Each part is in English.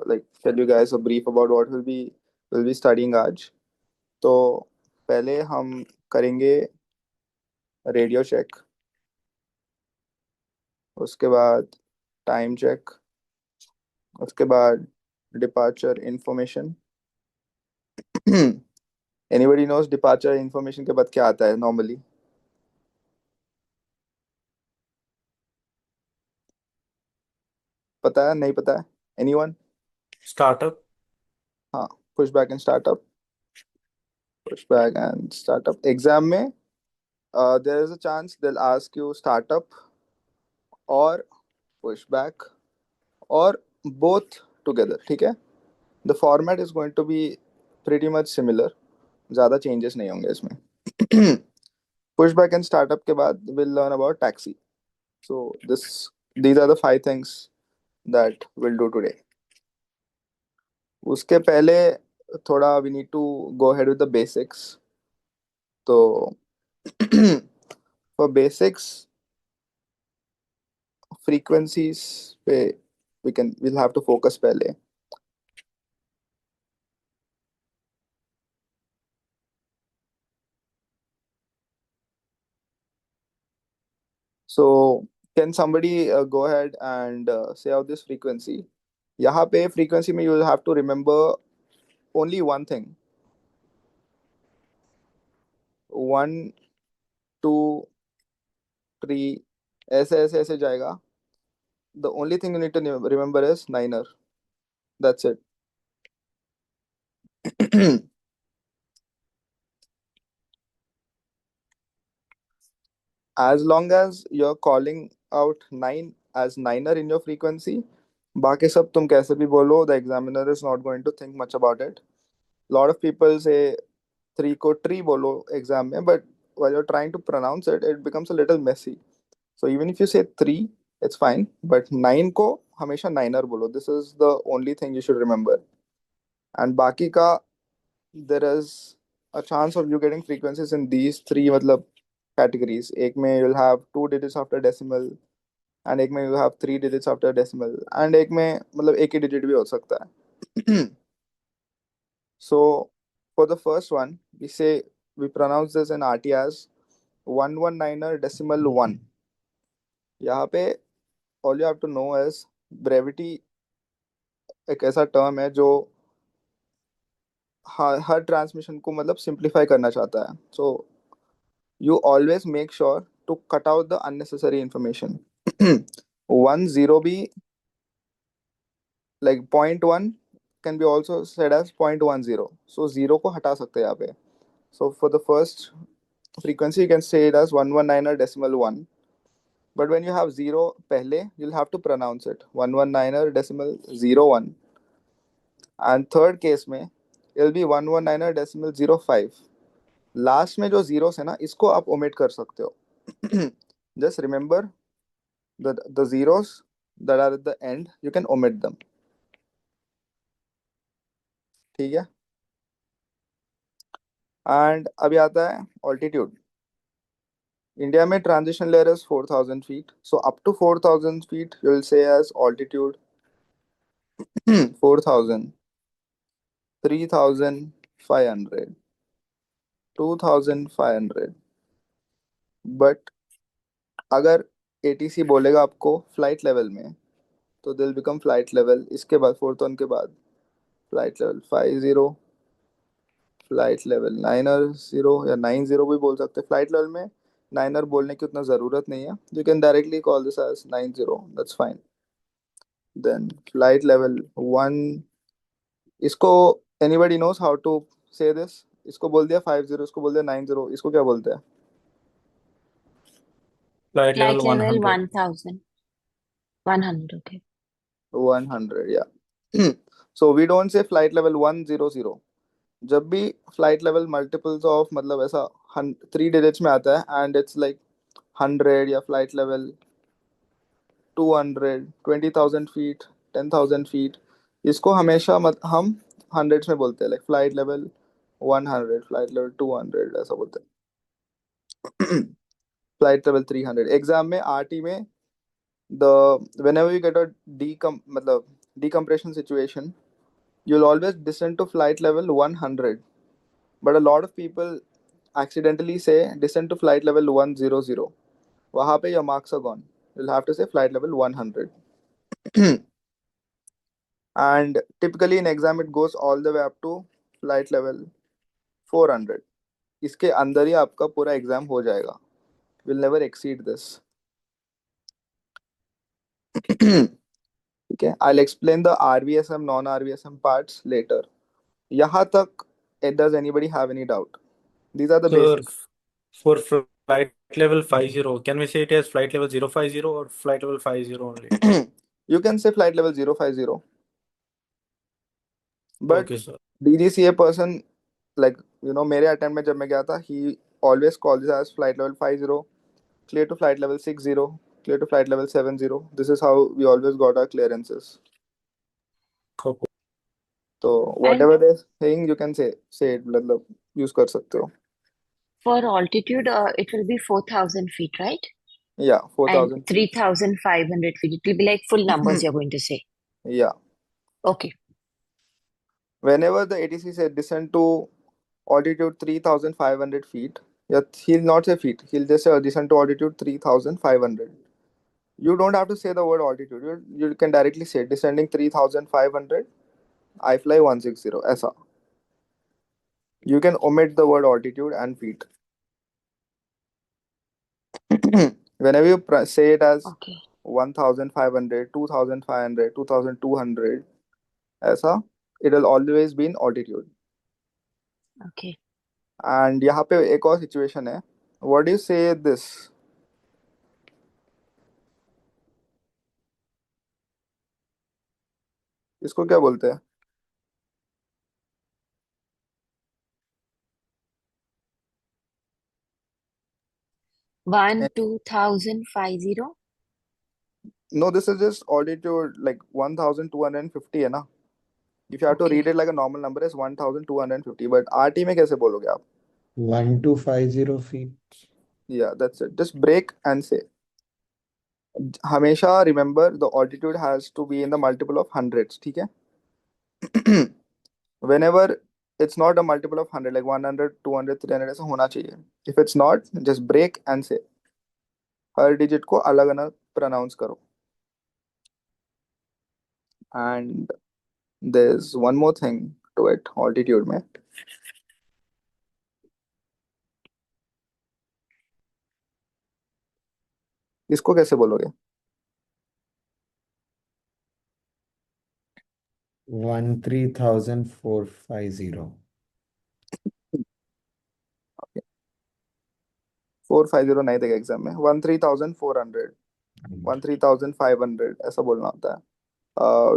like tell you guys a brief about what we'll be studying आज. तो पहले हम करेंगे रेडियो चेक, उसके बाद टाइम चेक, उसके बाद departure information. Anybody knows departure information के बाद क्या आता है नॉर्मली? पता है नहीं पता है? एनीवन? स्टार्टअप। हाँ, push back and startup. Push back and startup exam में there is a chance they ask you startup और पुश बैक और बोथ टुगेदर. ठीक है, the format is going to be pretty much similar. ज़्यादा changes नहीं होंगे इसमें. Push back and startup के बाद will learn about taxi. So this these are the 5 things that will do today. उसके पहले थोड़ा we need to go ahead with the basics. तो फॉर बेसिक्स फ्रीक्वेंसीज पे we'll have to focus पहले. So can somebody go ahead and say out this frequency? यहाँ पे frequency में you will have to remember only one thing. 1 2 3 ऐसे ऐसे ऐसे जाएगा. The only thing you need to remember is niner. That's it. As long as you're calling out 9 as niner in your frequency, बाकी सब तुम कैसे भी बोलो, the examiner is not going to think much about it. Lot of people say 3 को tree बोलो exam में, but while you're trying to pronounce it, it becomes a little messy. So even if you say 3, it's fine, but 9 को हमेशा niner बोलो. This is the only thing you should remember. And बाकी का there is a chance of you getting frequencies in these 3 मतलब categories. एक में you'll have 2 digits after decimal, and एक में you have 3 digits after decimal, and एक में मतलब एक ही digit भी हो सकता है. So for the first one, we pronounce this in RT as 119er decimal 1. यहाँ पे all you have to know is brevity एक ऐसा टर्म है जो हर ट्रांसमिशन को मतलब सिंप्लीफाई करना चाहता है. सो you always make sure to cut out the unnecessary information. 1 0 be like 0.1 can be also said as 0.10. So 0 को हटा सकते हैं यहाँ पे. So for the first frequency you can say it as 119er decimal 1. But when you have 0 पहले, you'll have to pronounce it 119er decimal 01. And third case में it'll be 119er decimal 05. Last में जो zeros है ना, इसको आप omit कर सकते हो. Just remember the zeros that are at the end, you can omit them. ठीक है. एंड अभी आता है ऑल्टीट्यूड. इंडिया में transition layer is 4000 feet. So up to 4000 feet you will say as altitude. 4000, 3500, 2500. But अगर एटीसी बोलेगा आपको flight level में, तो दिल बिकम फ्लाइट लेवल. इसके बाद 4000 के बाद फ्लाइट लेवल 50, फ्लाइट लेवल 90 या 90 भी बोल सकते हैं. फ्लाइट लेवल में नाइनर बोलने की उतना ज़रूरत नहीं है. You can directly call this as 90. That's fine. Then flight level 1, इसको anybody knows how to say this? इसको बोल दिया 50, इसको बोल दिया 90, इसको क्या बोलते हैं? Flight level Flight level 100। 1000. 100, okay. 100 या. So we don't say flight level 100. जब भी फ्लाइट लेवल मल्टीपल्स ऑफ मतलब ऐसा 3 डिजिट्स में आता है एंड इट्स लाइक 100 या फ्लाइट लेवल 200, 20,000 फीट, 10,000 फीट, इसको हमेशा हम हंड्रेड्स में बोलते हैं. Like flight level 100, flight level 200 ऐसा बोलते हैं. फ्लाइट लेवल 300 एग्जाम में आरटी में the whenever you get a D मतलब decompression situation, you'll always descend to flight level 100. But a lot of people accidentally say descend to flight level 100. वहाँ पे your marks are gone. You'll have to say flight level 100. And typically in exam it goes all the way up to flight level 400. इसके अंदर ही आपका पूरा exam हो जाएगा. Will never exceed this. ठीक है. I'll explain the RVSM non RVSM parts later. यहाँ तक does anybody have any doubt? These are the Sir, basics. for flight level 50, can we say it as flight level 050 or flight level 50 only? You can say flight level 050. But Okay, sir. DGCA person, like, मेरे attempt में जब मैं गया था, he always called this as flight level 50, clear to flight level 60, clear to flight level 70. This is how we always got our clearances. Okay. So And whatever they're saying, you can say it, मतलब use कर सकते हो. for altitude, it will be 4,000 feet, right? Yeah, And 4,000 feet. 3,500 feet. It will be like full numbers you're going to say. Yeah. Okay. Whenever the ATC said descend to altitude 3,500 feet, yeah, he'll not say feet. He'll just say descend to altitude 3,500. You don't have to say the word altitude. You can directly say descending 3,500. I fly 160. ऐसा. You can omit the word altitude and feet. Whenever you say it as Okay. 1,500, 2,500, 2,200, ऐसा, it will always be in altitude. Okay. And यहाँ पे एक और situation है. What do you say this? इसको क्या बोलते हैं? 2,050. No, this is just altitude like 1,250 है ना. If you have to Okay. read it like a normal number, is 1,250. But RT में कैसे बोलोगे आप? 1,250 feet. Yeah, that's it. Just break and say. हमेशा remember the altitude has to be in the multiple of hundreds. ठीक है? Whenever it's not a multiple of 100, like 100, 200, 300 ऐसा होना चाहिए. If it's not, just break and say. Her digit को अलग अलग pronounce करो. And there's one more thing to it, altitude में. इसको कैसे बोलोगे? 13,450. 450 नहीं देगा एग्जाम में. 13,400, 13,500 ऐसा बोलना होता है.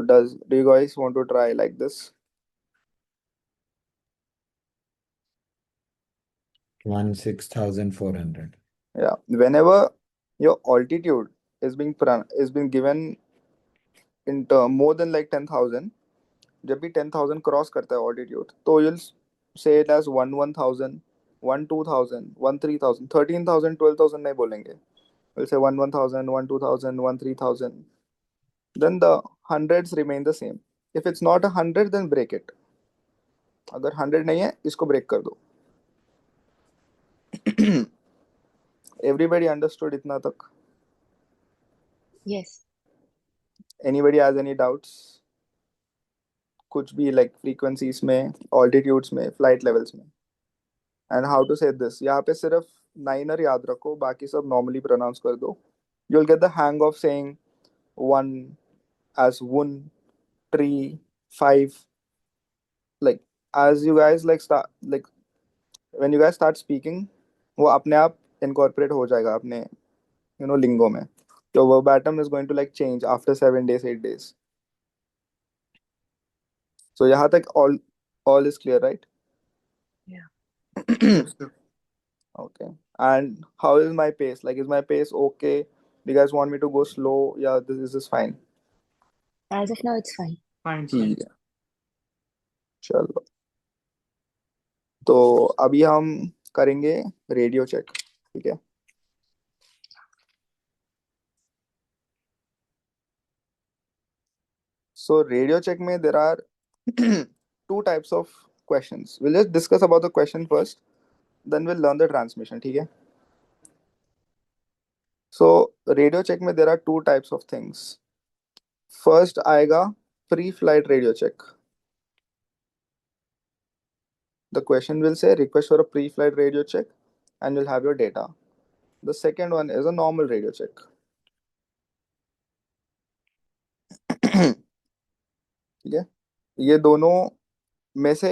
Do you guys want to try like this? 16,400. Yeah. Whenever your altitude is being given in term more than like 10,000, जब भी 10,000 क्रॉस करता है altitude, तो you'll say it as 1,000, 2,000, 3,000, 13,000, 12,000 नहीं बोलेंगे. We'll say 1,000, 2,000, 3,000. Then the hundreds remain the same. If it's not 100, then break it. अगर 100 नहीं है, इसको break कर दो. Everybody understood इतना तक? Yes. Anybody has any doubts? कुछ भी like frequencies में, altitudes में, flight levels में. And how to say this? यहाँ पे सिर्फ नाइनर याद रखो, बाकी सब normally pronounce कर दो. You'll get the hang of saying one as one, tree, five. Like as you guys like start like when you guys start speaking, वो अपने आप incorporate हो जाएगा अपने lingo में. Your verbatim is going to like change after 7 days, 8 days. So यहाँ तक all is clear, right? Yeah. Okay. And how is my pace? Like, is my pace okay? Do you guys want me to go slow? Yeah, this is fine. As of now, it's fine. Fine, ठीक है. चलो. तो अभी हम करेंगे radio check. ठीक है. So radio check में there are two types of questions. We'll just discuss about the question first, then we'll learn the transmission. ठीक है? So radio check में there are two types of things. First आएगा pre-flight radio check. The question will say request for a pre-flight radio check and you'll have your data. The second one is a normal radio check. ठीक है? ये दोनों में से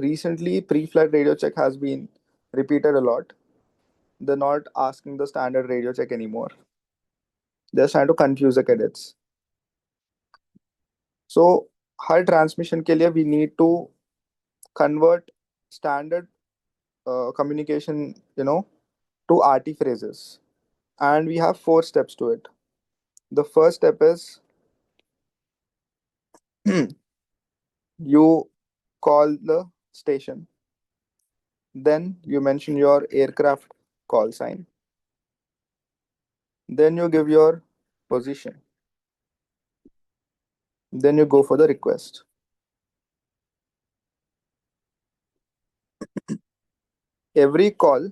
recently pre-flight radio check has been repeated a lot. They're not asking the standard radio check anymore. They're trying to confuse the cadets. So her transmission के लिए we need to convert standard communication, to RT phrases. And we have 4 steps to it. The first step is you call the station. Then you mention your aircraft call sign. Then you give your position. Then you go for the request. Every call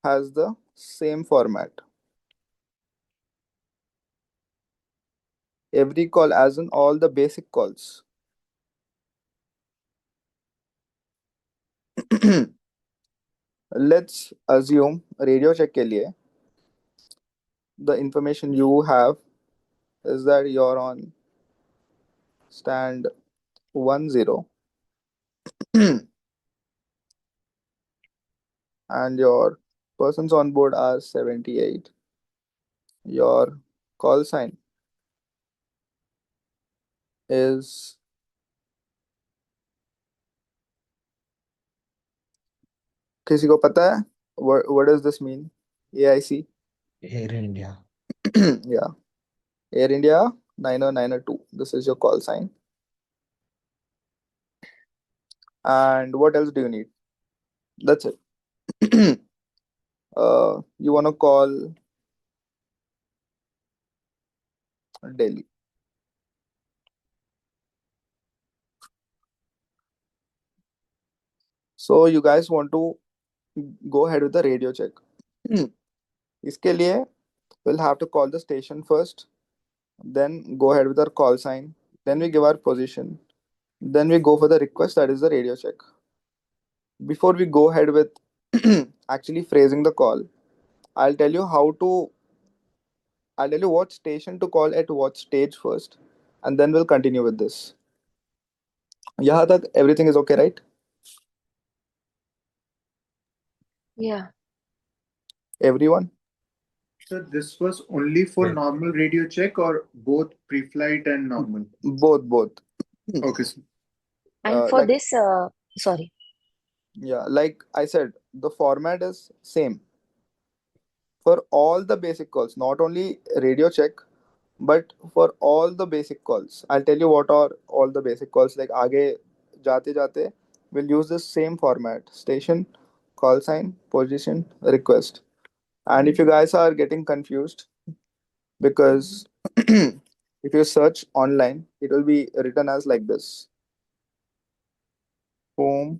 has the same format. Every call, as in all the basic calls. Let's assume radio check के लिए the information you have is that you're on stand 10 and your persons on board are 78. Your call sign is किसी को पता है what does this mean? AIC? Air India. Yeah, Air India 90902. This is your call sign. And what else do you need? That's it. You want to call Delhi. So you guys want to go ahead with the radio check. इसके लिए we'll have to call the station first, then go ahead with our call sign, then we give our position, then we go for the request, that is the radio check. Before we go ahead with actually phrasing the call, I'll tell you what station to call at what stage first, and then we'll continue with this. यहाँ तक everything is okay, right? Yeah. Everyone? So this was only for Yeah. normal radio check or both pre-flight and normal? Both. Okay, sir. And for like- this, sorry. Yeah, like I said, the format is same for all the basic calls, not only radio check, but for all the basic calls. I'll tell you what are all the basic calls. Like आगे जाते जाते, we'll use the same format: station, call sign, position, request. And if you guys are getting confused, because if you search online, it will be written as like this: whom,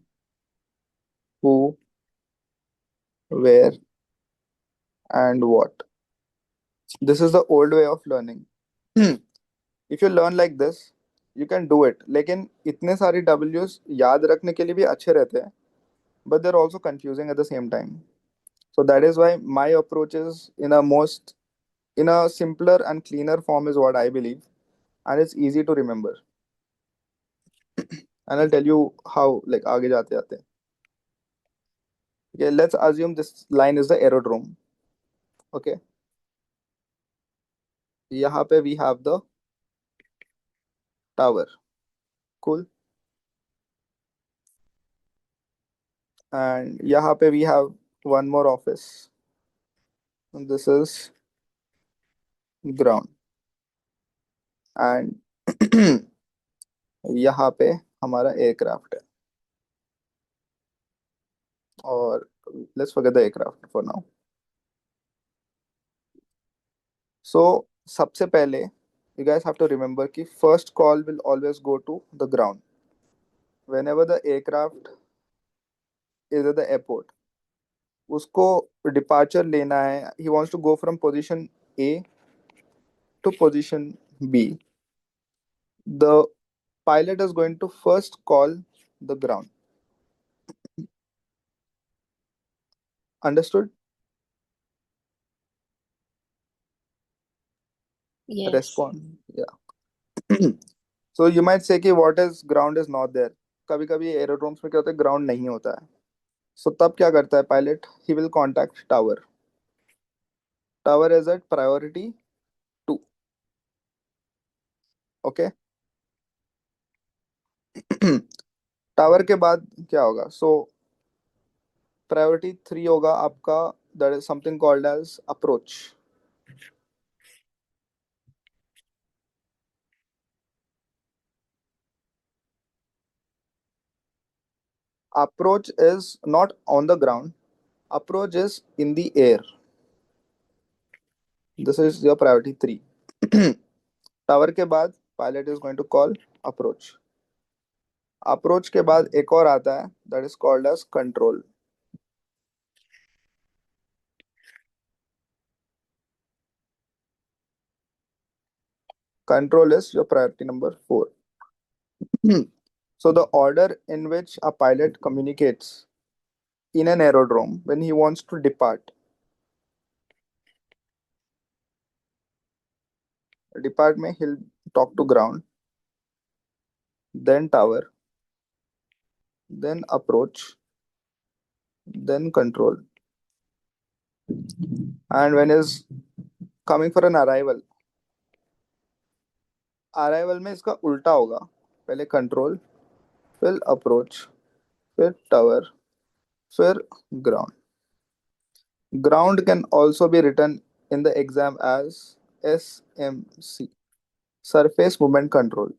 who, where, and what. This is the old way of learning. If you learn like this, you can do it. लेकिन इतने सारी W's याद रखने के लिए भी अच्छे रहते हैं, but they're also confusing at the same time. So that is why my approach is in a simpler and cleaner form is what I believe, and it's easy to remember. And I'll tell you how, like आगे जाते जाते. Okay, let's assume this line is the aerodrome. Okay. यहाँ पे we have the tower. Cool. And यहाँ पे we have one more office. And this is ground. And यहाँ पे हमारा aircraft है. और let's forget the aircraft for now. So सबसे पहले you guys have to remember कि first call will always go to the ground. Whenever the aircraft is at the airport, उसको departure लेना है, he wants to go from position A to position B. The pilot is going to first call the ground. Understood? Yes. Respond. Yeah. So you might say कि what is ground is not there. कभी कभी aerodromes में क्या होता है, ground नहीं होता है. So तब क्या करता है pilot? He will contact tower. Tower is at priority 2. Okay. Tower के बाद क्या होगा? So priority 3 होगा आपका, that is something called as approach. Approach is not on the ground. Approach is in the air. This is your priority 3. Tower के बाद pilot is going to call approach. Approach के बाद एक और आता है, that is called as control. Control is your priority number 4. So the order in which a pilot communicates in an aerodrome when he wants to depart. Depart में he'll talk to ground, then tower, then approach, then control. And when is coming for an arrival, arrival में इसका उल्टा होगा. पहले control, फिर approach, फिर tower, फिर ground. Ground can also be written in the exam as SMC, surface movement control.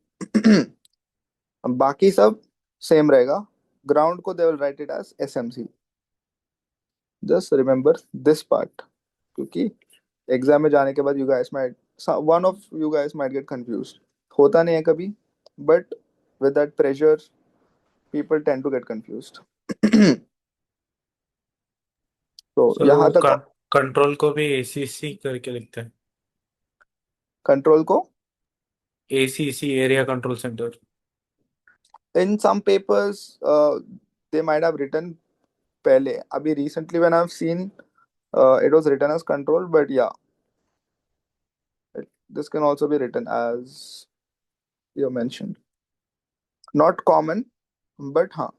बाकी सब सेम रहेगा. ग्राउंड को they will write it as SMC. Just remember this part, क्योंकि एग्जाम में जाने के बाद you guys might, one of you guys might get confused. होता नहीं है कभी, but with that pressure people tend to get confused. तो So यहाँ तक कंट्रोल को भी ACC करके लिखते हैं. कंट्रोल को ACC, area control centre. in some papers they might have written पहले. अभी recently when I've seen it was written as control, but yeah, this can also be written as you mentioned. Not common, but huh.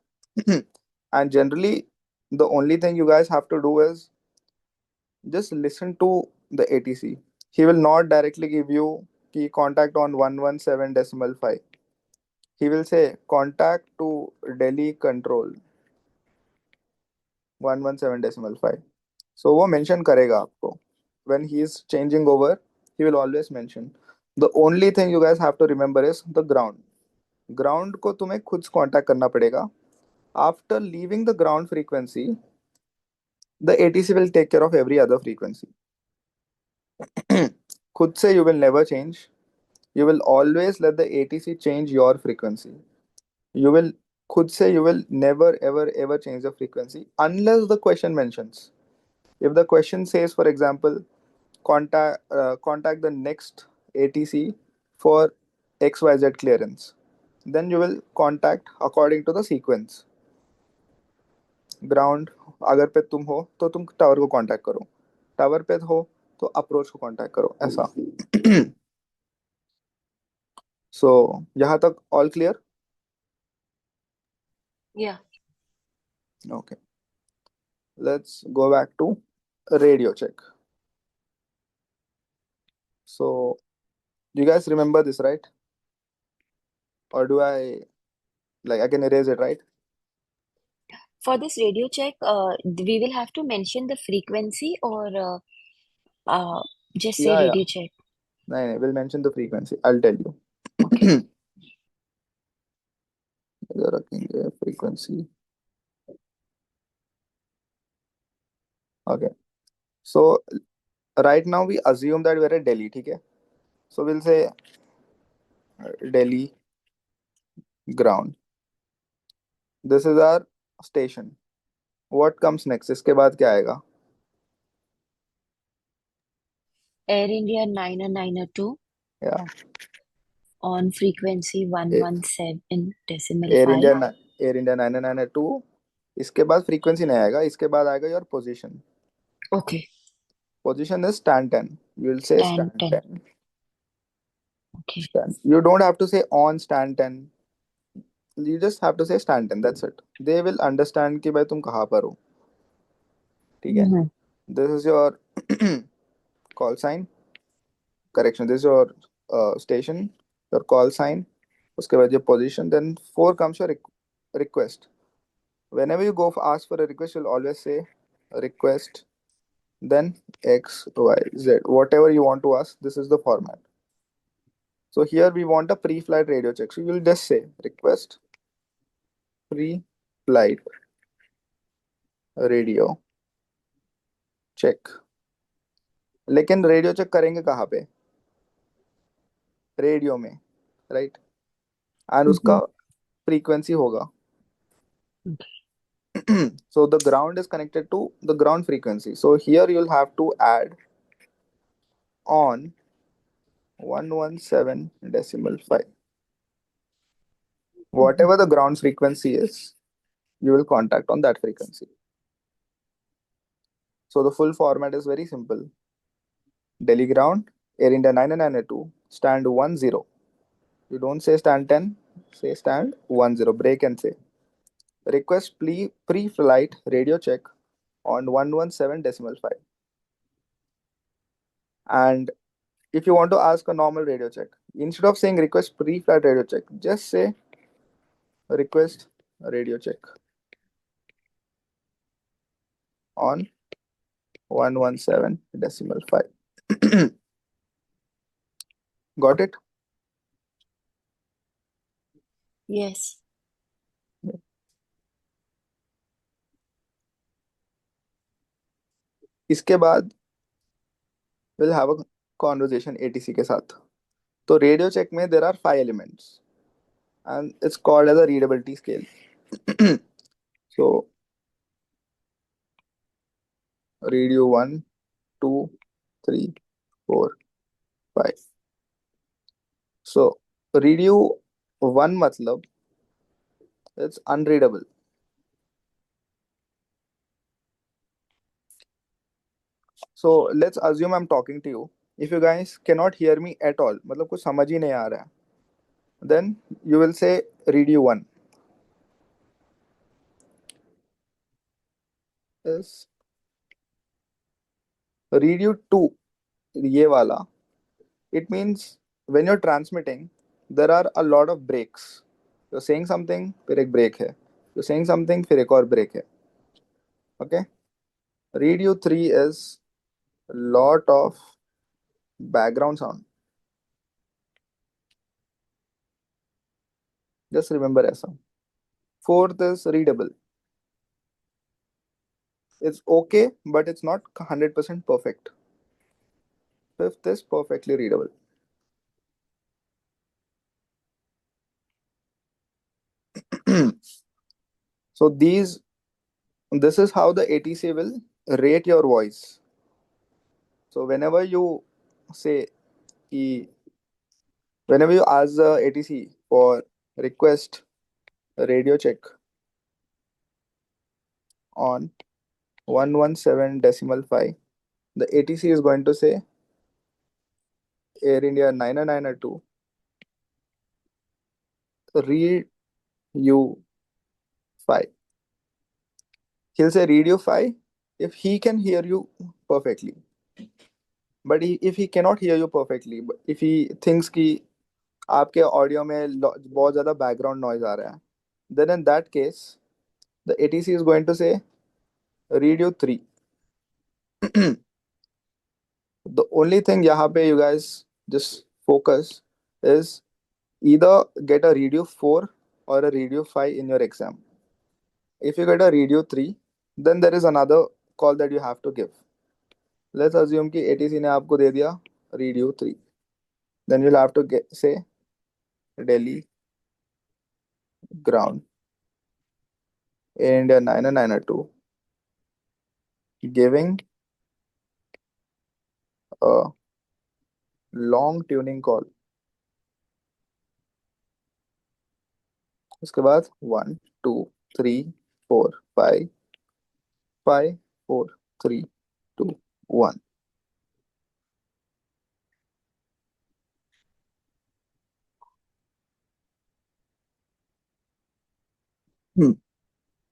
And generally the only thing you guys have to do is just listen to the ATC. He will not directly give you key contact on 117.5. He will say contact to Delhi control 117.5. So वो mention करेगा आपको. When he is changing over, he will always mention. The only thing you guys have to remember is the ground. Ground को तुम्हें खुद contact करना पड़ेगा. After leaving the ground frequency, the ATC will take care of every other frequency. खुद से you will never change. You will always let the ATC change your frequency. You will खुद से you will never ever change the frequency unless the question mentions. If the question says, for example, contact the next ATC for XYZ clearance, then you will contact according to the sequence. Ground अगर पे तुम हो तो तुम tower को contact करो, tower पे हो तो अप्रोच को कांटेक्ट करो, ऐसा. So यहाँ तक all clear? Yeah. Okay. Let's go back to radio check. So you guys remember this, right? Or do I can erase it, right? For this radio check, we will have to mention the frequency or just say Yeah, radio check. No, we'll mention the frequency. I'll tell you. Okay. इधर रखेंगे frequency. Okay. So right now we assume that we're at Delhi, ठीक है? So we'll say Delhi ground. This is our station. What comes next? इसके बाद क्या आएगा? Air India 992 Yeah. on frequency 117 decimal Air 5. India Air India 992. इसके बाद frequency नहीं आएगा. इसके बाद आएगा your position. Okay, Position is stand 10. You will say stand stand 10. 10. Okay. Stand. You don't have to say on stand 10. You just have to say stand 10. That's it. They will understand कि भाई तुम कहाँ पर हो. ठीक है? Mhm. This is your call sign. Correction. This is your station. Your call sign. उसके बाद your position. Then 4 comes your request. Whenever you go ask for a request, you'll always say request, then X, Y, Z. Whatever you want to ask, this is the format. So here we want a pre-flight radio check. So you will just say request pre-flight radio check. लेकिन radio check करेंगे कहाँ पे? Radio में, right? And उसका frequency होगा. So the ground is connected to the ground frequency. So here you'll have to add on 117.5. Whatever the ground frequency is, you will contact on that frequency. So the full format is very simple. Delhi ground, Air India 992, stand 10. You don't say stand 10, say stand 10. Break and say request pre-flight radio check on 117.5. And if you want to ask a normal radio check, instead of saying request pre-flight radio check, just say request radio check on 117.5. Got it? Yes. इसके बाद we'll have a conversation ATC के साथ. तो radio check में there are 5 elements and it's called as a readability scale. So radio 1, 2, 3, 4, 5. So radio 1 मतलब it's unreadable. So let's assume I'm talking to you. If you guys cannot hear me at all, मतलब कुछ समझ ही नहीं आ रहा है, then you will say radio 1 is radio 2, ये वाला. It means when you're transmitting, there are a lot of breaks. You're saying something, फिर एक break है. You're saying something, फिर एक और break है. Okay? Radio 3 is lot of background sound. Just remember ऐसा. 4th is readable. It's okay, but it's not 100% perfect. 5th is perfectly readable. So this is how the ATC will rate your voice. So whenever you say, whenever you ask the ATC for request radio check on 117.5, the ATC is going to say Air India 992 read you 5. He'll say read you 5 if he can hear you perfectly. But if he cannot hear you perfectly, but if he thinks कि आपके audio में बहुत ज़्यादा background noise आ रहा है, then in that case the ATC is going to say read you 3. The only thing यहाँ पे you guys just focus is either get a read you 4 or a read you 5 in your exam. If you get a read you 3, then there is another call that you have to give. Let's assume कि ATC ने आपको दे दिया read you 3. Then you'll have to say Delhi ground Air India 992 giving a long tuning call. उसके बाद 1 2 3 4 5 5 4 3 2 1.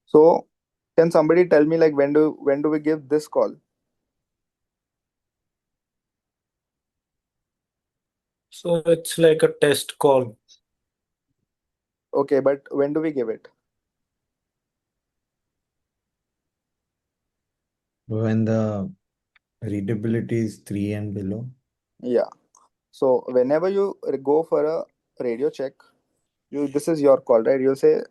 So can somebody tell me like when do we give this call? So it's like a test call. Okay, but when do we give it? When the readability is 3 and below. Yeah. So whenever you go for a radio check, this is your call, right? You'll say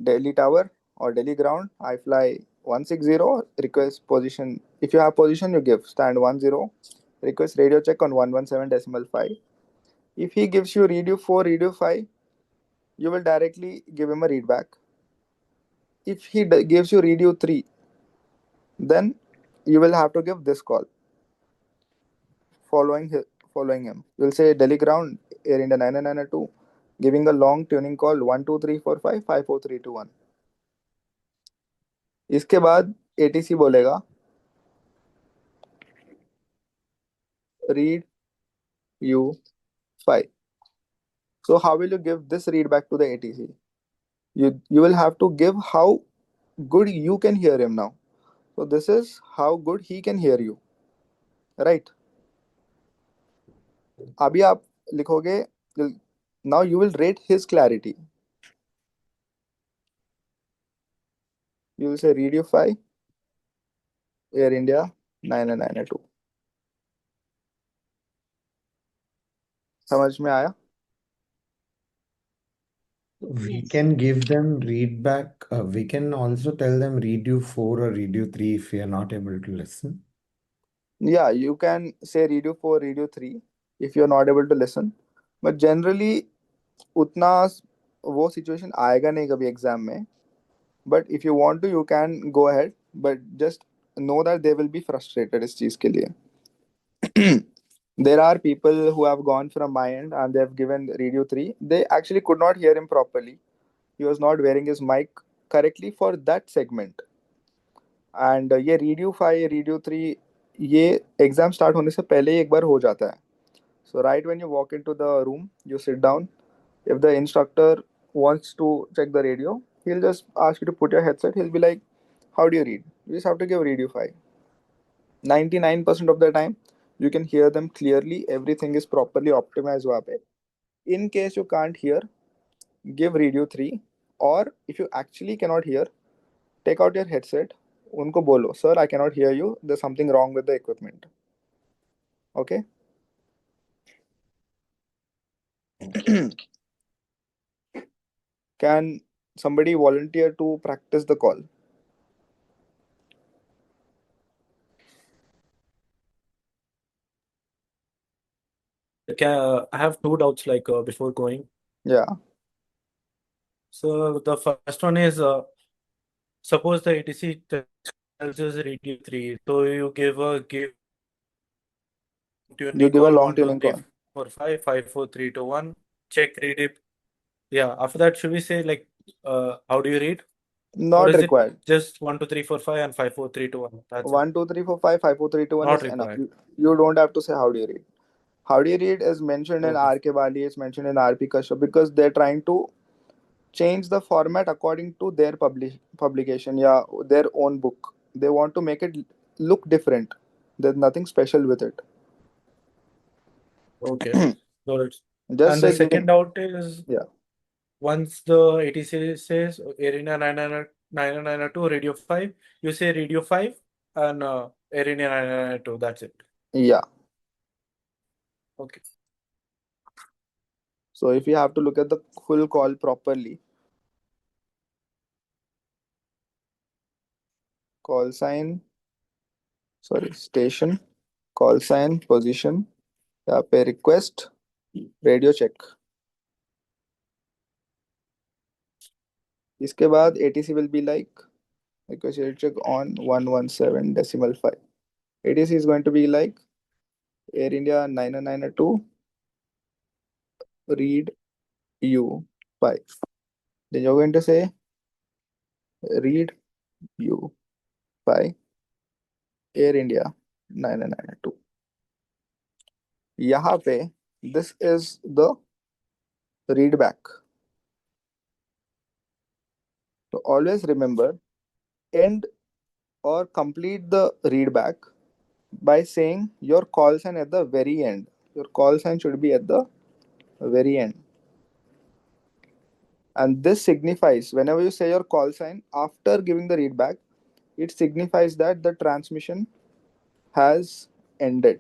Delhi Tower or Delhi Ground. I fly 160. Request position. If you have position, you give stand 10. Request radio check on 117.5. If he gives you read you 4, read you 5, you will directly give him a read back. If he gives you read you 3, then you will have to give this call following him. You'll say Delhi Ground Air India 992 giving a long tuning call 12345 54321. इसके बाद ATC बोलेगा read you 5. So how will you give this read back to the ATC? You will have to give how good you can hear him now. So this is how good he can hear you, right? अभी आप लिखोगे now you will rate his clarity. You will say read you 5 Air India 992. समझ में आया? We can give them read back. We can also tell them read you 4 or read you 3 if we are not able to listen. Yeah, you can say read you 4, read you 3 if you're not able to listen. But generally उतना वो situation आएगा नहीं कभी exam में. But if you want to, you can go ahead. But just know that they will be frustrated इस चीज के लिए. There are people who have gone from my end and they have given radio 3. They actually could not hear him properly. He was not wearing his mic correctly for that segment. And ये radio 5, radio 3 ये exam start होने से पहले ही एक बार हो जाता है. So right when you walk into the room, you sit down. If the instructor wants to check the radio, he'll just ask you to put your headset. He'll be like, how do you read? You just have to give radio 5. 99% of the time, you can hear them clearly. Everything is properly optimized वहाँ पे. In case you can't hear, give radio 3. Or if you actually cannot hear, take out your headset. उनको बोलो, sir, I cannot hear you. There's something wrong with the equipment. Okay? Can somebody volunteer to practice the call? I have two doubts before going. Yeah. So the first one is suppose the ATC tells us radio 3, so you give You tuning give a call long 1 2 tuning 3 call. 4 5 5 4 3 2 1. Check read it. Yeah. After that, should we say how do you read? Or Not is required. it just 1 2 3 4 5 and 5 4 3 2 1? That's it. 1 2 3 4 5 5 4 3 2 1 Not is enough. required. You don't have to say how do you read. How do you read is mentioned in Okay. RK Bali, it's mentioned in RP Kashyap because they're trying to change the format according to their publication, yeah, their own book. They want to make it look different. There's nothing special with it. Okay. Got it. Just And the say second giving, doubt is yeah, once the ATC says Arena 992 radio 5, you say radio 5 and Arena 992. That's it. yeah. Okay. So if you have to look at the full call properly, call sign, sorry, station, call sign, position, यहाँ पे request radio check, इसके बाद ATC will be like request radio check on 117.5. ATC is going to be like Air India 992 read U5. Then you're going to say read U5 Air India 992. यहाँ पे this is the read back. So always remember, end or complete the read back by saying your call sign at the very end. Your call sign should be at the very end. And this signifies, whenever you say your call sign after giving the read back, it signifies that the transmission has ended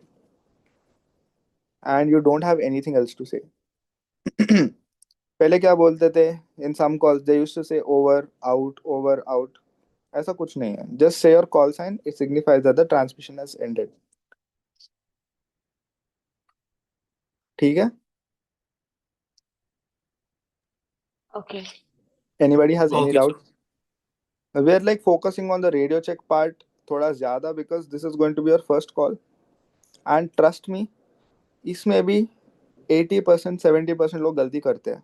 and you don't have anything else to say. पहले क्या बोलते थे, in some calls they used to say over out. ऐसा कुछ नहीं है, just say your call sign, it signifies that the transmission has ended. ठीक है? Okay. Anybody has any Okay, sir. doubt? We're like focusing on the radio check part थोड़ा ज़्यादा because this is going to be your first call, and trust me, इसमें भी 80% 70% लोग गलती करते हैं.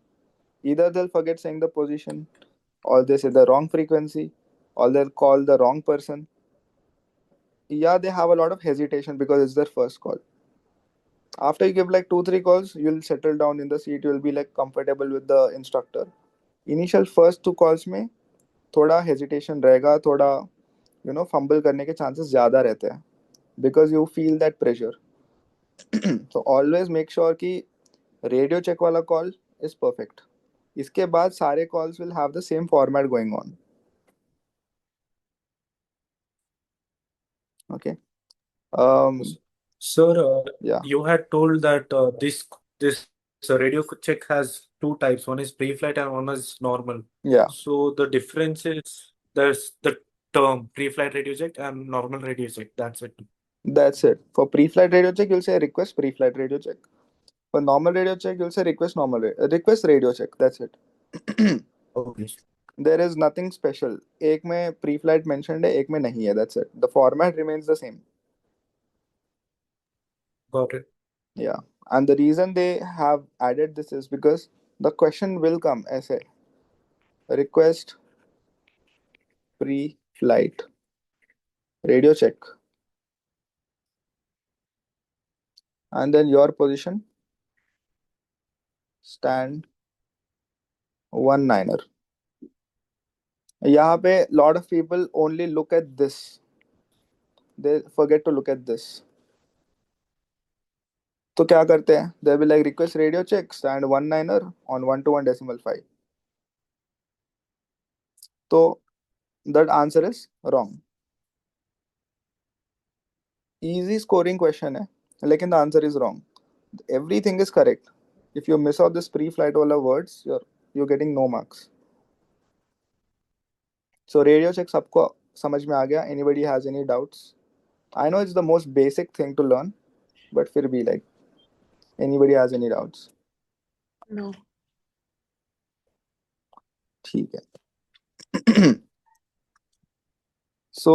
Either they'll forget saying the position, or they say the wrong frequency, or they'll call the wrong person. Yeah, they have a lot of hesitation because it's their first call. After you give like 2-3 calls, you'll settle down in the seat, you'll be like comfortable with the instructor. Initial first 2 calls में थोड़ा hesitation रहेगा, थोड़ा fumble करने के chances ज़्यादा रहते हैं because you feel that pressure. So always make sure कि radio check वाला call is perfect. इसके बाद सारे calls will have the same format going on. Okay. Sir, Yeah. you had told that this radio check has 2 types. One is pre-flight and one is normal. Yeah. So the difference is there's the term pre-flight radio check and normal radio check. That's it. That's it. For pre-flight radio check, you'll say request pre-flight radio check. For normal radio check, you'll say request request radio check. That's it. Okay. There is nothing special. एक में pre-flight mentioned है, एक में नहीं है. That's it. The format remains the same. Got it. Yeah. And the reason they have added this is because the question will come ऐसे request pre-flight radio check, and then your position stand 19er. यहाँ पे lot of people only look at this. They forget to look at this. तो क्या करते हैं? They will like request radio check stand 19er on 121.5. तो that answer is wrong. Easy scoring question है, लेकिन the answer is wrong. Everything is correct. If you miss out this pre-flight वाला words, you're getting no marks. So radio check सबको समझ में आ गया? Anybody has any doubts? I know it's the most basic thing to learn, but फिर भी like anybody has any doubts? No. ठीक है. So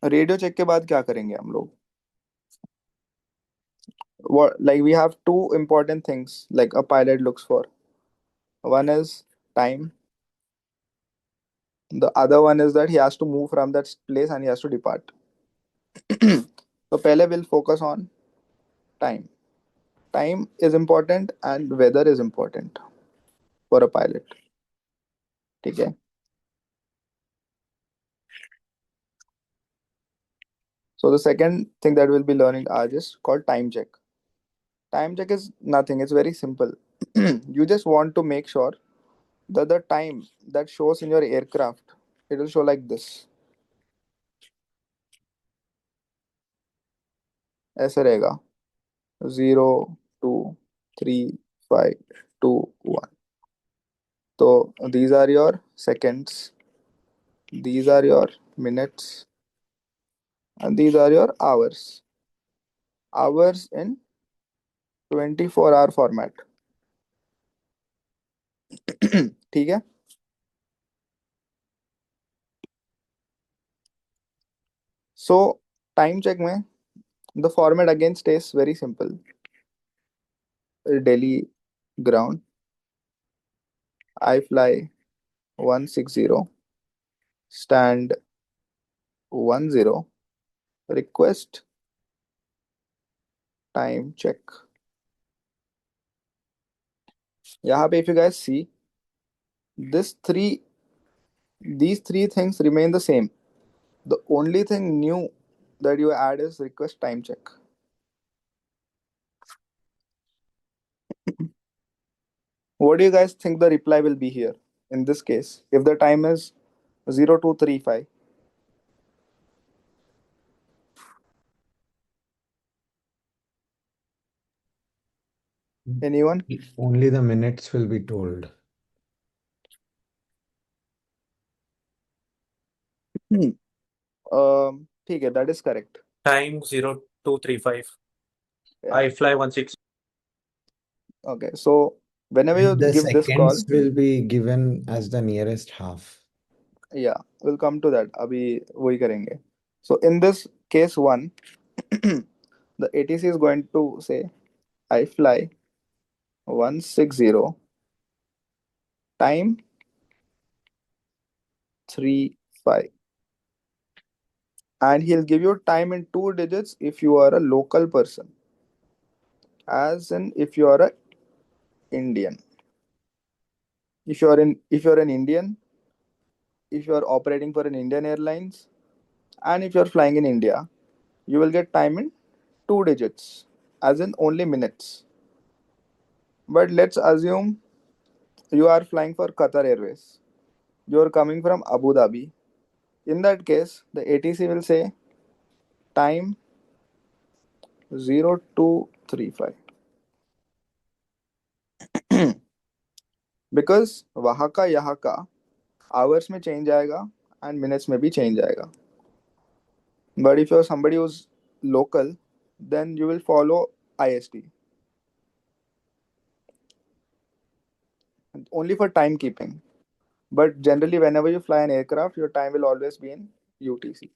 radio check के बाद क्या करेंगे हम लोग? What, like we have 2 important things like a pilot looks for. One is time. The other one is that he has to move from that place and he has to depart. So पहले we'll focus on time. Time is important and weather is important for a pilot. ठीक है? So the second thing that we'll be learning is called time check. Time check is nothing, it's very simple. You just want to make sure that the time that shows in your aircraft, it will show like this. ऐसे रहेगा 0 2 3 5 2 1. So these are your seconds, these are your minutes, and these are your hours. Hours in 24 hour format. ठीक है. So time check में the format again stays very simple. Delhi ground, I fly 160, stand 10, request time check. यहाँ पे if you guys see these three things remain the same. The only thing new that you add is request time check. What do you guys think the reply will be here in this case if the time is 0235? Anyone? Only the minutes will be told. ठीक है, that is correct. Time 0235. Yeah. I fly 16. Okay, so whenever you The give this call, seconds will be given as the nearest half. yeah, we'll come to that. अभी वही करेंगे. So in this case one, the ATC is going to say, I fly 160, time 35. And he'll give you time in 2 digits if you are a local person, as in if you are a Indian. If you're an Indian, if you are operating for an Indian Airlines, and if you're flying in India, you will get time in 2 digits, as in only minutes. But let's assume you are flying for Qatar Airways. You're coming from Abu Dhabi. In that case, the ATC will say time 0235. Because वहाँ का यहाँ का hours में change आएगा and minutes में भी change आएगा. But if you're somebody who's local, then you will follow IST. Only for timekeeping. But generally, whenever you fly an aircraft, your time will always be in UTC.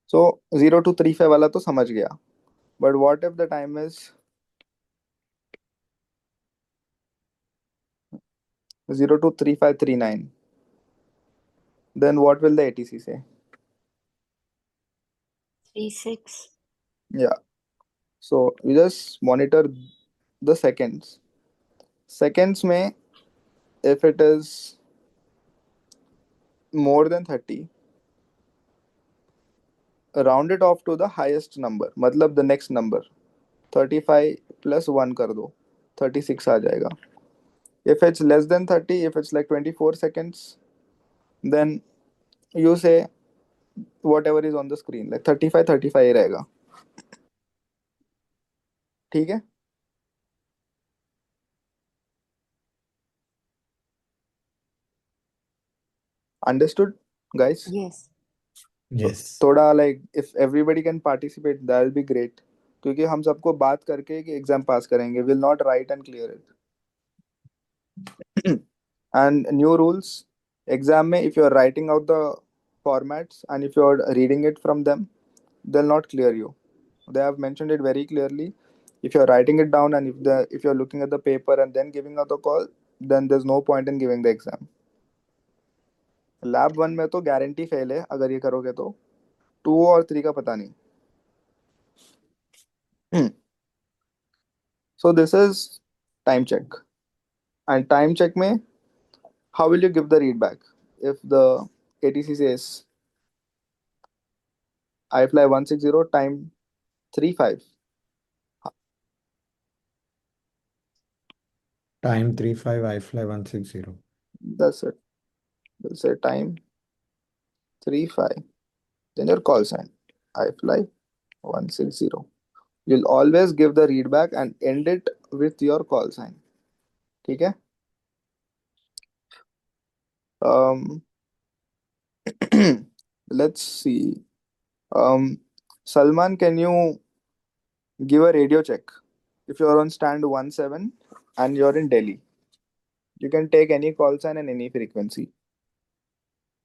So 0235 वाला तो समझ गया. But what if the time is 023539? Then what will the ATC say? 36. Yeah. So you just monitor the seconds. Seconds में, if it is more than 30, round it off to the highest number. मतलब the next number. 35 plus 1 कर दो, 36 आ जाएगा. If it's less than 30, if it's like 24 seconds, then you say whatever is on the screen, like 35 ही रहेगा. ठीक है. Understood, guys? Yes. Yes. थोड़ा like if everybody can participate, that will be great. क्योंकि हम सबको बात करके कि एग्जाम पास करेंगे. Will not write and clear it. And new rules. Exam में if you are writing out the formats and if you are reading it from them, they'll not clear you. They have mentioned it very clearly. If you are writing it down and if you are looking at the paper and then giving out the call, then there's no point in giving the exam. Lab 1 में तो guarantee fail है अगर ये करोगे तो. 2 और 3 का पता नहीं. So this is time check. And time check में, how will you give the readback? If the ATC says I fly 160, time 35. Time 35, I fly 160. That's it. We'll say time 35. Then your call sign, I fly 160. You'll always give the readback and end it with your call sign. ठीक है. Let's see. Salman, can you give a radio check? If you're on stand 17 and you're in Delhi, you can take any call sign and any frequency.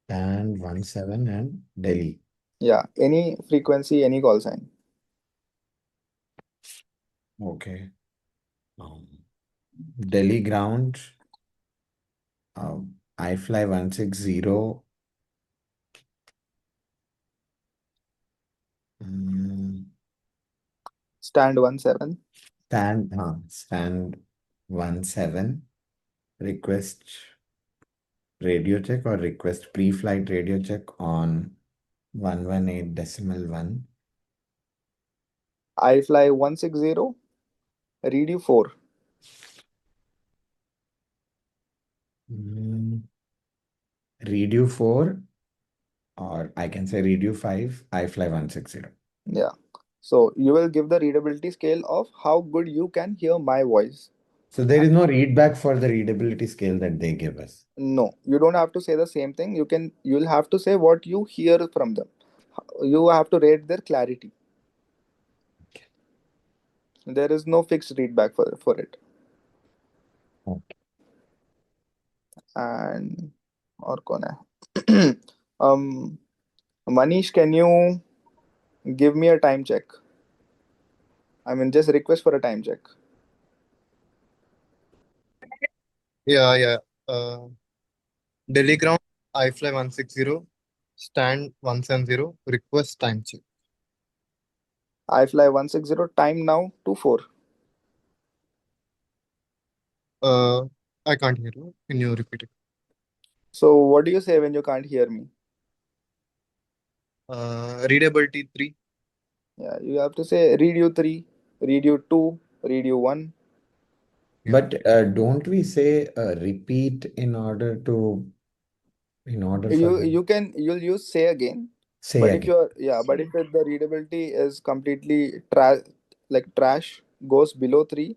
And 17 and Delhi. Yeah, any frequency, any call sign. Okay. Delhi ground. I fly 160. Stand 17. Stand 17. Request radio check or request pre-flight radio check on 118.1. I fly 160. Read you 4. Read you 4, or I can say read you 5. I fly 160. Yeah. So you will give the readability scale of how good you can hear my voice. So there is no readback for the readability scale that they give us. No, you don't have to say the same thing. You'll have to say what you hear from them. You have to rate their clarity. Okay. There is no fixed readback for it. Okay. And or कौन है? Manish, can you give me a time check? I mean, just request for a time check. Yeah. Delhi ground, I fly 160, stand 170, request time check. I fly 160, time now 24. I can't hear you. Can you repeat it? So what do you say when you can't hear me? Readability 3. Yeah, you have to say read you 3, read you 2, read you 1. Yeah. But don't we say repeat in order for You'll use say again. say But again? if the readability is completely trash, goes below 3,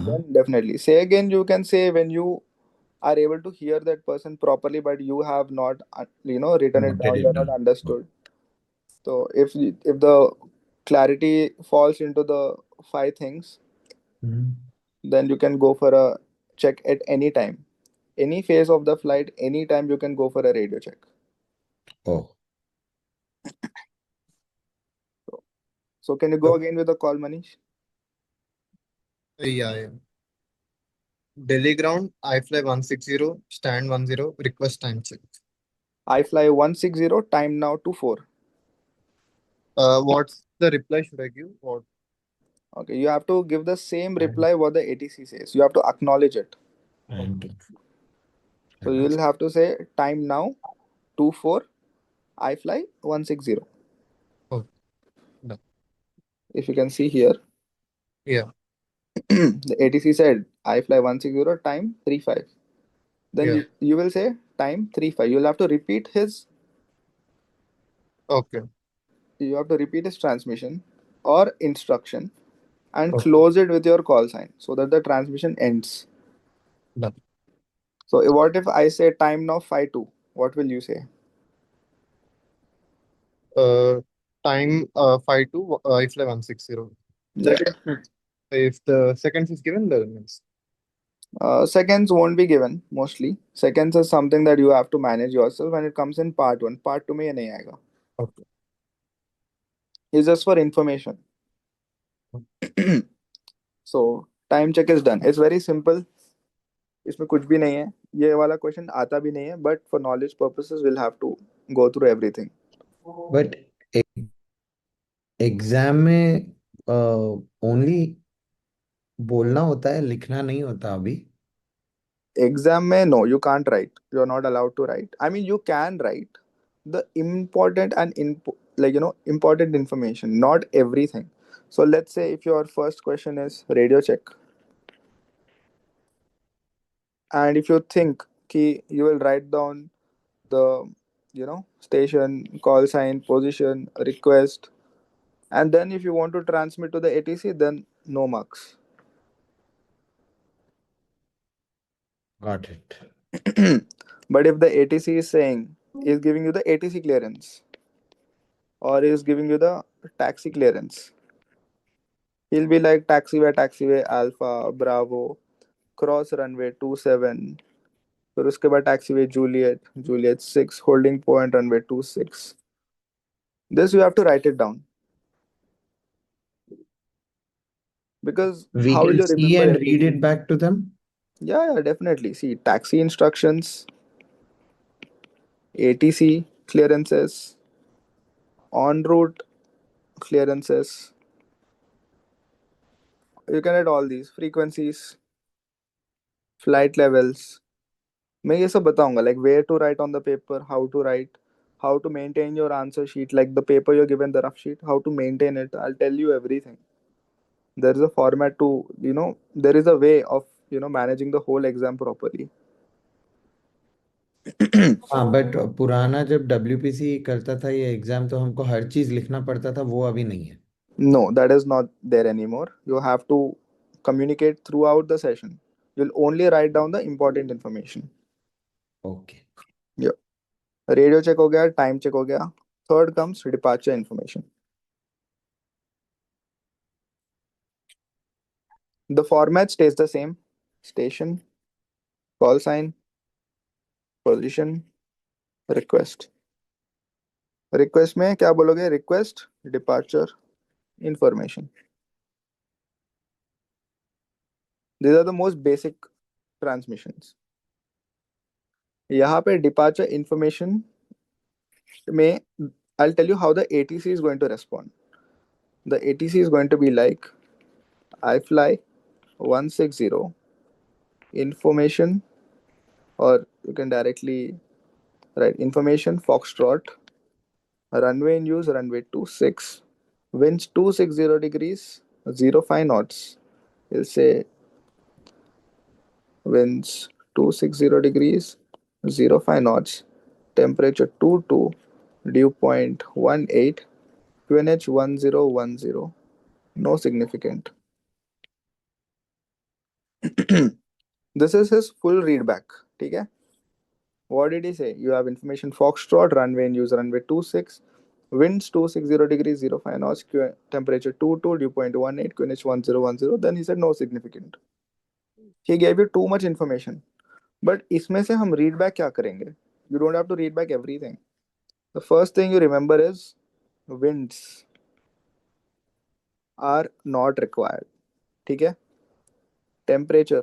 then definitely say again. You can say when you are able to hear that person properly, but you have not written it Noted down. it You're not down. understood. So if the clarity falls into the 5 things, then you can go for a check at any time, any phase of the flight, anytime you can go for a radio check. Oh, So can you go again with the call, Manish? Yeah. Delhi ground, I fly 160, stand 10, request time check. I fly 160, time now 24. What's the reply should I give? What? Okay, you have to give the same reply what the ATC says. You have to acknowledge it. and So you'll have to say time now 24. I fly 160. Oh, no. If you can see here, Yeah. the ATC said I fly 160, time 35. Then Yeah. you will say time 35. You'll have to repeat his Okay. transmission or instruction and Okay. close it with your call sign so that the transmission ends. Done. So what if I say time now 52? What will you say? Time 52, I fly 160. Yeah. If the seconds is given, then means. Seconds won't be given mostly. Seconds is something that you have to manage yourself when it comes in part 1. Part 2 में ये नहीं आएगा. Okay. It's just for information. So time check is done. It's very simple. इसमें कुछ भी नहीं है. ये वाला क्वेश्चन आता भी नहीं है, but for knowledge purposes we'll have to go through everything. But exam में ओनली बोलना होता है, लिखना नहीं होता अभी. Exam में no, you can't write. You're not allowed to write. I mean, you can write the important and important information, not everything. So let's say if your first question is radio check, and if you think ki you will write down the station, call sign, position, request, and then if you want to transmit to the ATC, then no marks. Got it. But if the ATC is giving you the ATC clearance, or is giving you the taxi clearance. He'll be like taxiway Alpha Bravo cross runway 27, फिर उसके बाद taxiway Juliet 6 holding point runway 26. This you have to write it down, because We how will can you see remember and read everything? it back to them. Yeah, definitely. See, taxi instructions, ATC clearances, en route clearances. You can add all these frequencies, flight levels. मैं ये सब बताऊंगा, like where to write on the paper, how to write, how to maintain your answer sheet, like the paper you're given, the rough sheet, how to maintain it. I'll tell you everything. There is a format to, there is a way of, managing the whole exam properly. हाँ, but पुराना जब WPC करता था ये exam, तो हमको हर चीज लिखना पड़ता था, वो अभी नहीं है. No, that is not there anymore. You have to communicate throughout the session. You'll only write down the important information. Okay. Yeah. Radio check हो गया, time check हो गया. Third comes departure information. The format stays the same. Station, call sign, position, request. Request में क्या बोलोगे? Request, departure, information. These are the most basic transmissions. यहाँ पे departure information में I'll tell you how the ATC is going to respond. The ATC is going to be like I fly 160 information, or you can directly write information Foxtrot runway in use runway 26, winds 260 degrees 05 knots. We'll say winds 260 degrees 05 knots, temperature 22, dew point 18, QNH 1010, no significant. This is his full readback. ठीक है? What did he say? You have information Foxtrot, runway in use runway 26, winds 260 degrees 05 knots, temperature 22, dew point 18, QNH 1010. Then he said no significant. He gave you too much information. But इसमें से हम read back क्या करेंगे? You don't have to read back everything. The first thing you remember is winds are not required. ठीक है? Temperature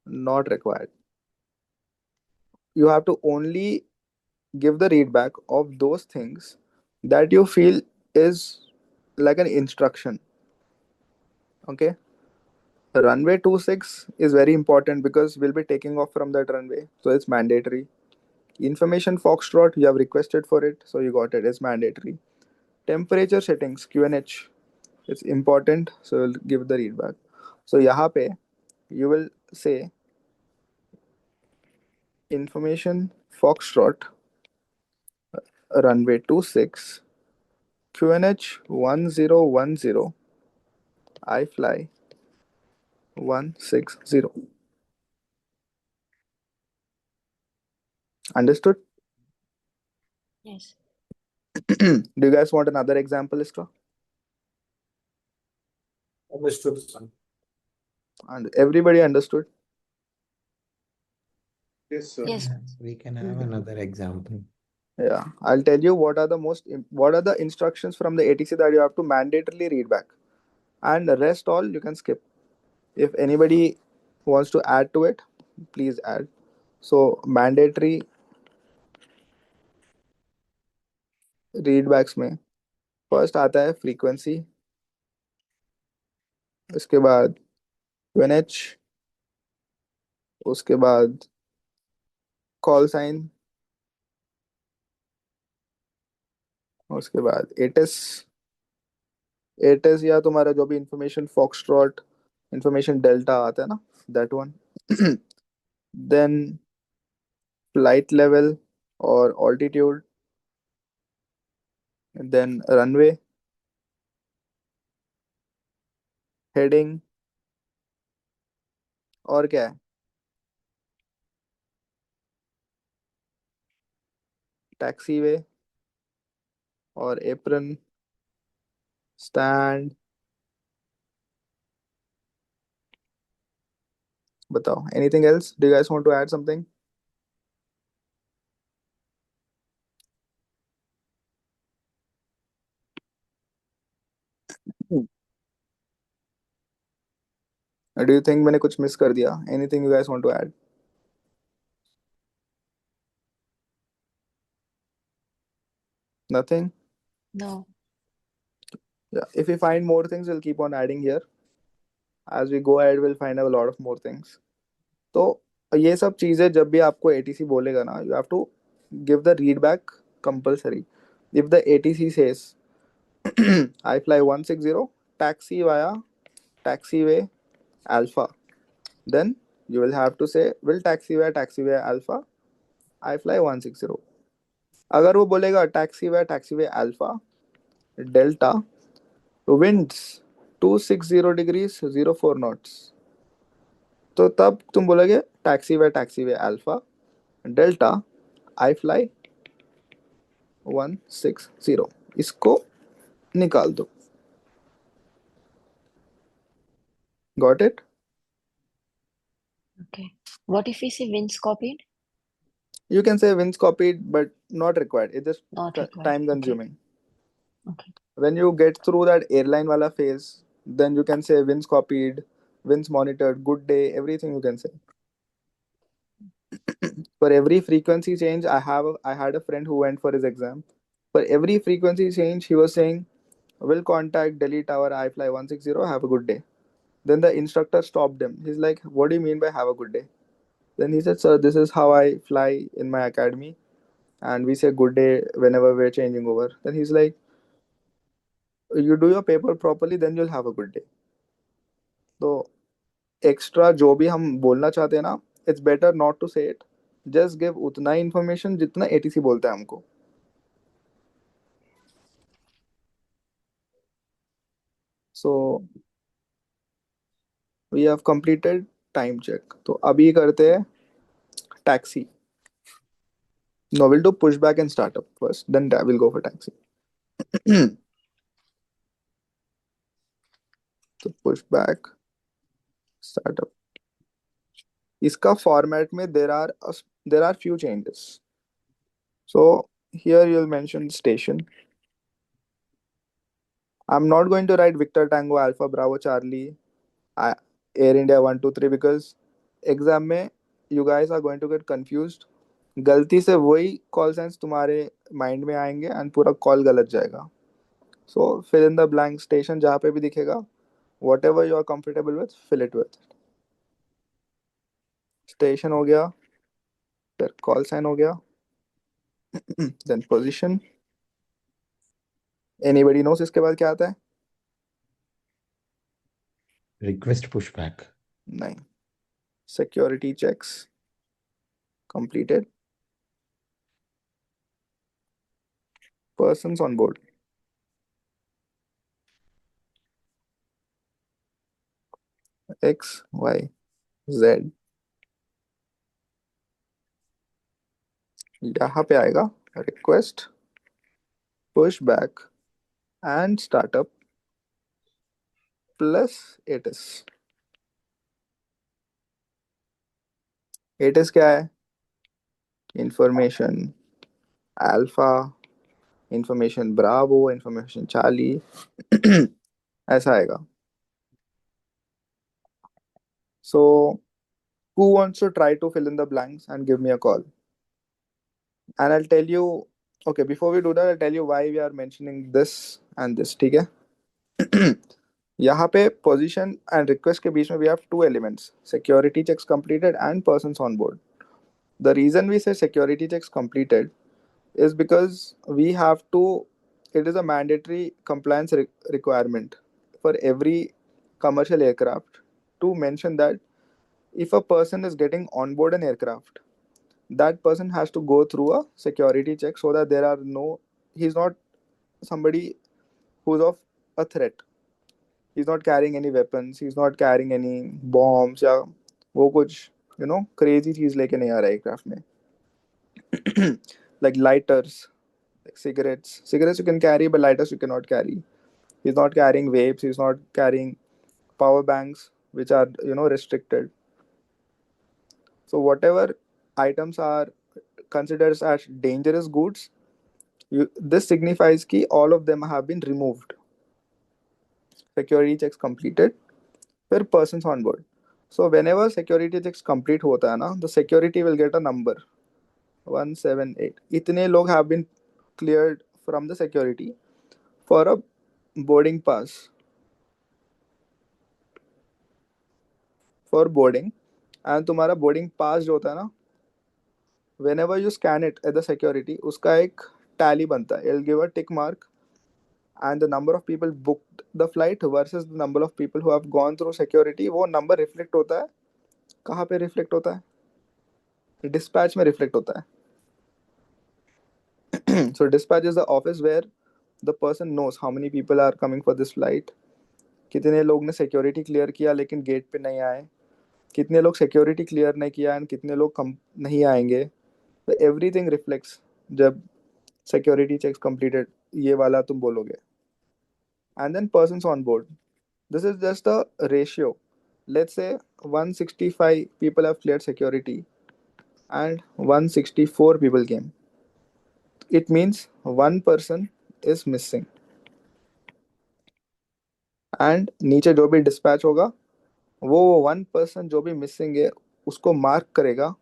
not required. You have to only give the readback of those things that you feel is like an instruction. Okay, runway 26 is very important because we'll be taking off from that runway, so it's mandatory. Information Foxtrot, you have requested for it, so you got it, it's mandatory. Temperature settings QNH, it's important, so we'll give the readback. So यहाँ पे you will say information Foxtrot runway 26 QNH 1010, I fly 160. Understood? Yes. Do you guys want another example, Isra? Understood, sir. And everybody understood? Yes, sir. Yes. We can have another example. Yeah. I'll tell you what are the instructions from the ATC that you have to mandatorily read back. And the rest all you can skip. If anybody wants to add to it, please add. So mandatory readbacks में first आता है frequency, उसके बाद QNH, उसके बाद call sign, उसके बाद ATS या तुम्हारा जो भी इंफॉर्मेशन फॉक्सट्रॉट इंफॉर्मेशन डेल्टा आता है ना, that one. Then flight level और ऑल्टीट्यूड, देन रनवे, हेडिंग, और क्या है, टैक्सीवे, और apron, stand. बताओ, anything else? Do you guys want to add something? Do you think मैंने कुछ मिस कर दिया? Anything you guys want to add? Nothing? No. Yeah. If we find more things, we'll keep on adding here. As we go ahead, we'll find out a lot of more things. तो ये सब चीज़ें जब भी आपको ATC बोलेगा ना, you have to give the read back compulsory. If the ATC says I fly 160 taxi via taxiway alpha, then you will have to say will taxiway alpha I fly 160. अगर वो बोलेगा taxiway alpha delta winds 260 degrees 04 knots, तो तब तुम बोलोगे taxiway alpha delta I fly 160. इसको निकाल दो. Got it? Okay. What if we say winds copied? You can say winds copied, but not required. It is Not required. time Okay. consuming. Okay. When you get through that airline wala phase, then you can say winds copied, winds monitored, good day, everything you can say. For every frequency change, I had a friend who went for his exam. For every frequency change, he was saying, "Will contact Delhi Tower. I fly 160. Have a good day." Then the instructor stopped him. He's like, "What do you mean by have a good day?" Then he said, "Sir, this is how I fly in my academy, and we say good day whenever we're changing over." Then he's like, "You do your paper properly, then you'll have a good day." So extra जो भी हम बोलना चाहते हैं ना, it's better not to say it. Just give उतना ही information जितना एटीसी बोलता है हमको. So we have completed time check. तो अभी करते हैं taxi. No, will do push back and startup first, then will go for taxi. तो पुश बैक स्टार्टअप, इसका फॉर्मेट में there are few changes. So here you will mention station. I am not going to write victor tango alpha bravo charlie Air India 123 because exam में you guys are going to get confused. गलती से वही call science तुम्हारे mind में आएंगे and पूरा call गलत जाएगा. So fill in the blank station जहाँ पे भी दिखेगा, whatever you are comfortable with, fill it with. Station हो गया, फिर कॉल साइन हो गया, देन पोजीशन. एनीबडी नोस इसके बाद क्या आता है? Request pushback. नहीं. Security checks completed. Persons on board. X, Y, Z. यहाँ पे आएगा request, push back and startup plus एटिस. एटिस क्या है? Information alpha, information Bravo, information Charlie. ऐसा आएगा. So who wants to try to fill in the blanks and give me a call? And I'll tell you, okay, before we do that, I'll tell you why we are mentioning this and this. ठीक है? यहाँ पे position and request के बीच में we have two elements, security checks completed and persons on board. The reason we say security checks completed is because we have to, it is a mandatory compliance requirement for every commercial aircraft to mention that if a person is getting on board an aircraft, that person has to go through a security check so that he's not somebody who's of a threat. He's not carrying any weapons, he's not carrying any bombs या वो कुछ crazy चीज लेके नहीं आ रहा है aircraft में. Like lighters, Like cigarettes you can carry, but lighters you cannot carry. He's not carrying vapes, he's not carrying power banks, which are restricted. So whatever items are considered as dangerous goods, this signifies कि all of them have been removed. Security checks completed, फिर persons on board. So whenever security checks complete होता है ना, the security will get a number 178. इतने लोग have been cleared from the security for a boarding pass, for boarding. And तुम्हारा boarding pass जो होता है ना, whenever you scan it at the security, उसका एक tally बनता है. It'll give a tick mark, and the number of people booked the flight versus the number of people who have gone through security, वो number reflect होता है. कहाँ पे reflect होता है? Dispatch में reflect होता है. So dispatch is the office where the person knows how many people are coming for this flight, कितने लोग ने security clear किया लेकिन gate पे नहीं आए, कितने लोग security clear नहीं किया and कितने लोग नहीं आएंगे. So everything reflects जब security checks completed, ये वाला तुम बोलोगे. And then persons on board. This is just a ratio. Let's say 165 people have cleared security and 164 people came. It means one person is missing. And नीचे जो भी dispatch होगा, वो one person जो भी missing है उसको mark करेगा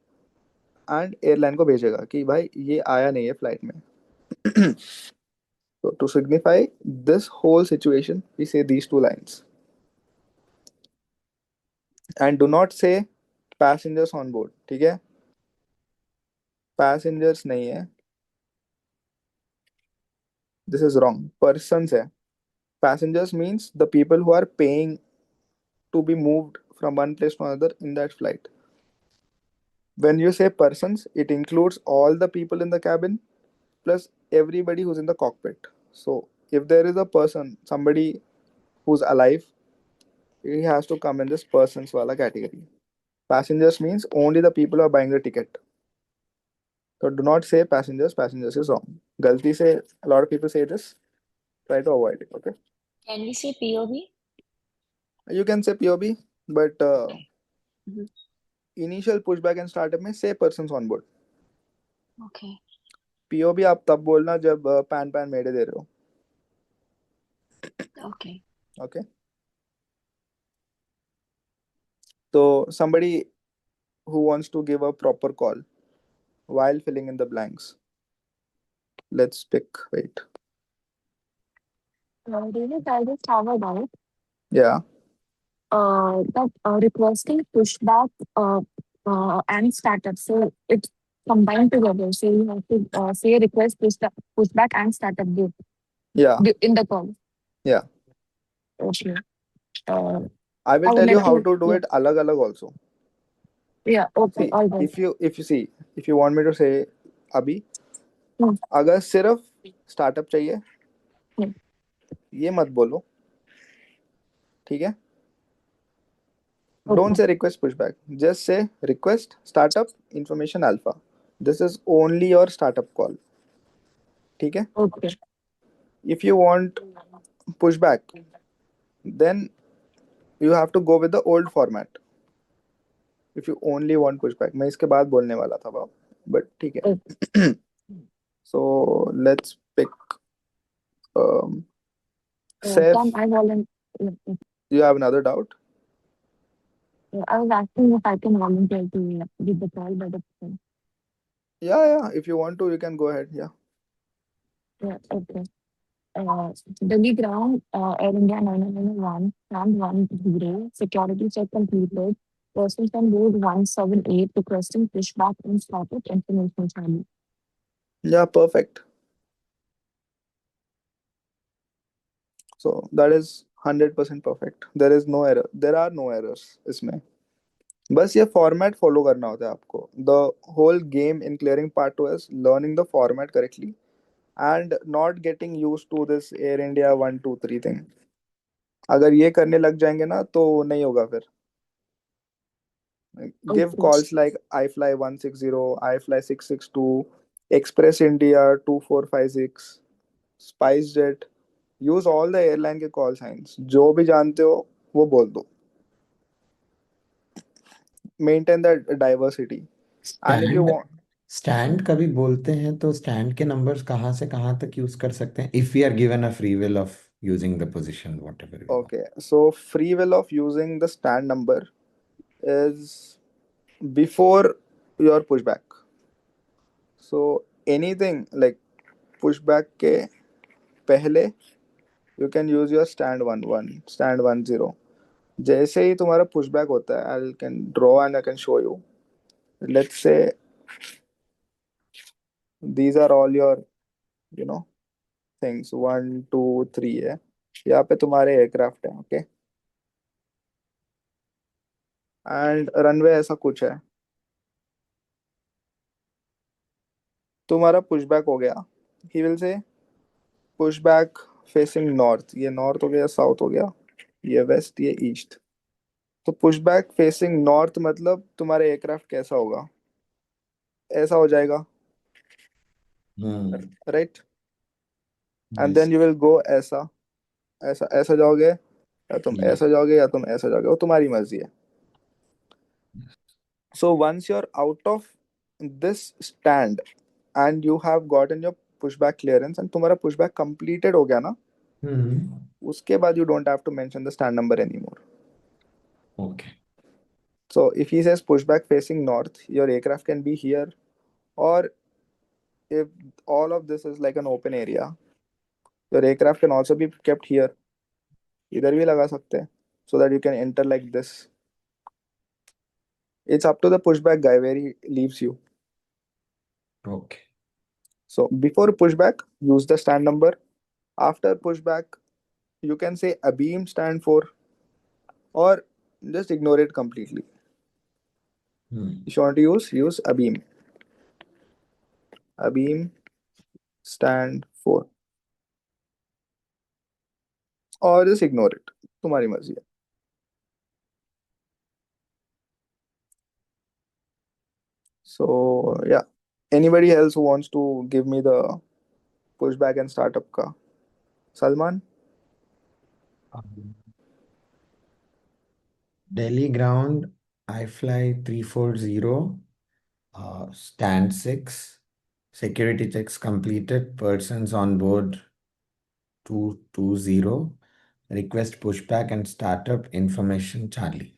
and airline को भेजेगा कि भाई ये आया नहीं है flight में. So to signify this whole situation, we say these two lines. And do not say passengers on board. ठीक है? Passengers नहीं है. This is wrong. Persons है. Passengers means the people who are paying to be moved from one place to another in that flight. When you say persons, it includes all the people in the cabin plus everybody who's in the cockpit. So if there is a person, somebody who's alive, he has to come in this persons wala category. Passengers means only the people who are buying the ticket. So do not say passengers. Passengers is wrong. Galti se a lot of people say this. Try to avoid it. Okay. Can we say POB? You can say POB, but Mhm. initial pushback and startup में say persons on board. Okay. POB आप तब बोलना जब pan मेडे दे रहे हो. Okay. Okay. So somebody who wants to give a proper call while filling in the blanks. Let's pick. Wait. David, I just have a doubt. Yeah. That requesting pushback and startup, so it's combined together. So you have to say request pushback and startup both Yeah. in the call. Yeah. Okay. I will I would tell you like how to, to do yeah. it alag also. Yeah. Okay. See, All right. if you want me to say अभी, अगर सिर्फ startup चाहिए, ये मत बोलो. ठीक है? Don't say request pushback. Just say request startup information alpha. This is only your startup call. ठीक है? Okay. If you want pushback, then you have to go with the old format. If you only want pushback, मैं इसके बाद बोलने वाला था बाब, but ठीक है. So let's pick Saif. Tom, I volunteer. Do you have another doubt? I was asking if I can volunteer to give the call, but it's Yeah. If you want to, you can go ahead. Yeah. yeah. Okay. Delhi ground, Air India 991, stand 10, security check completed. Persons on board 178 requesting pushback and startup information channel. Yeah, perfect. So that is 100% perfect. There is no error. There are no errors इसमें. बस ये format follow करना होता है आपको. The whole game in clearing part 2 is learning the format correctly and not getting used to this Air India 1 2 3 thing. अगर ये करने लग जाएंगे ना तो नहीं होगा फिर. Give Okay. calls like I fly 160, I fly 662, Express India 2456, SpiceJet. Use all the airline के call signs. जो भी जानते हो वो बोल दो. Maintain the diversity. And if you stand want, stand कभी बोलते हैं तो स्टैंड के नंबर्स कहाँ से कहाँ तक यूज कर सकते हैं if we are given a free will of using the position whatever we want. okay, so free will of using the stand number is before your pushback. So anything like pushback के पहले you can use your stand 11, stand 10. जैसे ही तुम्हारा pushback होता है, I can draw and I can show you. Let's say these are all your, you know, things 1 2 3 है. यहाँ पे तुम्हारे एयरक्राफ्ट है, ओके. एंड रनवे ऐसा कुछ है. तुम्हारा पुशबैक हो गया. He will say pushback facing north. ये नॉर्थ हो गया, साउथ हो गया, ये वेस्ट, ये ईस्ट. तो पुशबैक फेसिंग नॉर्थ मतलब तुम्हारा एयरक्राफ्ट कैसा होगा? ऐसा हो जाएगा, right. And then you will go ऐसा, ऐसा ऐसा जाओगे, या तुम ऐसा जाओगे, या तुम ऐसा जाओगे, वो तुम्हारी मर्जी है. So once you are out of this stand and you have gotten your pushback clearance and तुम्हारा पुशबैक कंप्लीटेड हो गया ना, उसके बाद you don't have to mention the stand number anymore. Okay. So if he says pushback facing north, your aircraft can be here, or if all of this is like an open area, your aircraft can also be kept here. इधर भी लगा सकते हैं, so that you can enter like this. It's up to the pushback guy where he leaves you. Okay. So before pushback, use the stand number. After pushback, you can say ABEAM stand for, or just ignore it completely. If you want to use ABEAM. ABEAM stand for, or just ignore it. तुम्हारी मर्जी है. So yeah, anybody else who wants to give me the pushback and startup ka? Salman? Delhi ground, I fly 340, stand 6, security checks completed, persons on board 220, request pushback and startup information Charlie.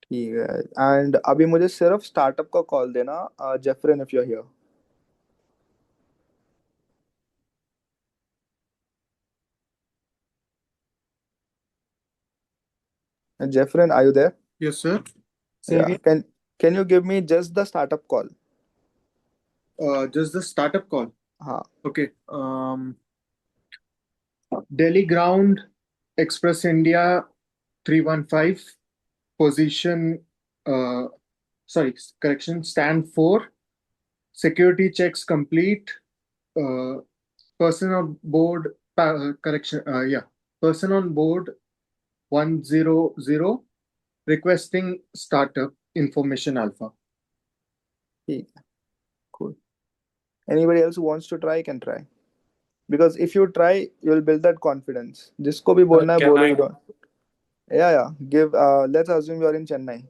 ठीक है. And अभी मुझे सिर्फ startup का call देना. Jeffrin, if you're here. Jeffrin, are you there? Yes, sir. Yeah. Can you give me just the startup call? Just the startup call. हाँ. Okay. Delhi ground, Express India 315, position, sorry, correction, stand 4, security checks complete, person on board, correction, person on board 100, requesting startup information alpha. ठीक है. Cool. Anybody else who wants to try can try. Because if you try, you'll build that confidence. जिसको भी बोलना है Can बोलो. I- You don't. Yeah. Give. Let's assume you're in Chennai.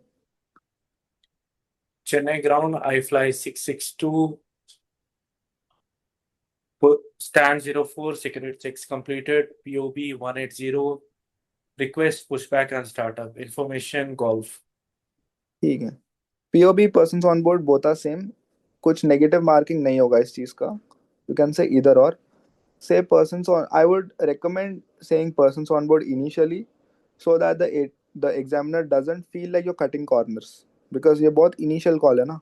Chennai ground, I fly 662. Stand 04, security checks completed. POB 180. Request pushback and startup. Information golf. ठीक है. POB persons on board both are same. कुछ negative marking नहीं होगा इस चीज का. You can say either or. Say persons on. I would recommend saying persons on board initially, so that the examiner doesn't feel like you're cutting corners, because ये बहुत initial call है ना.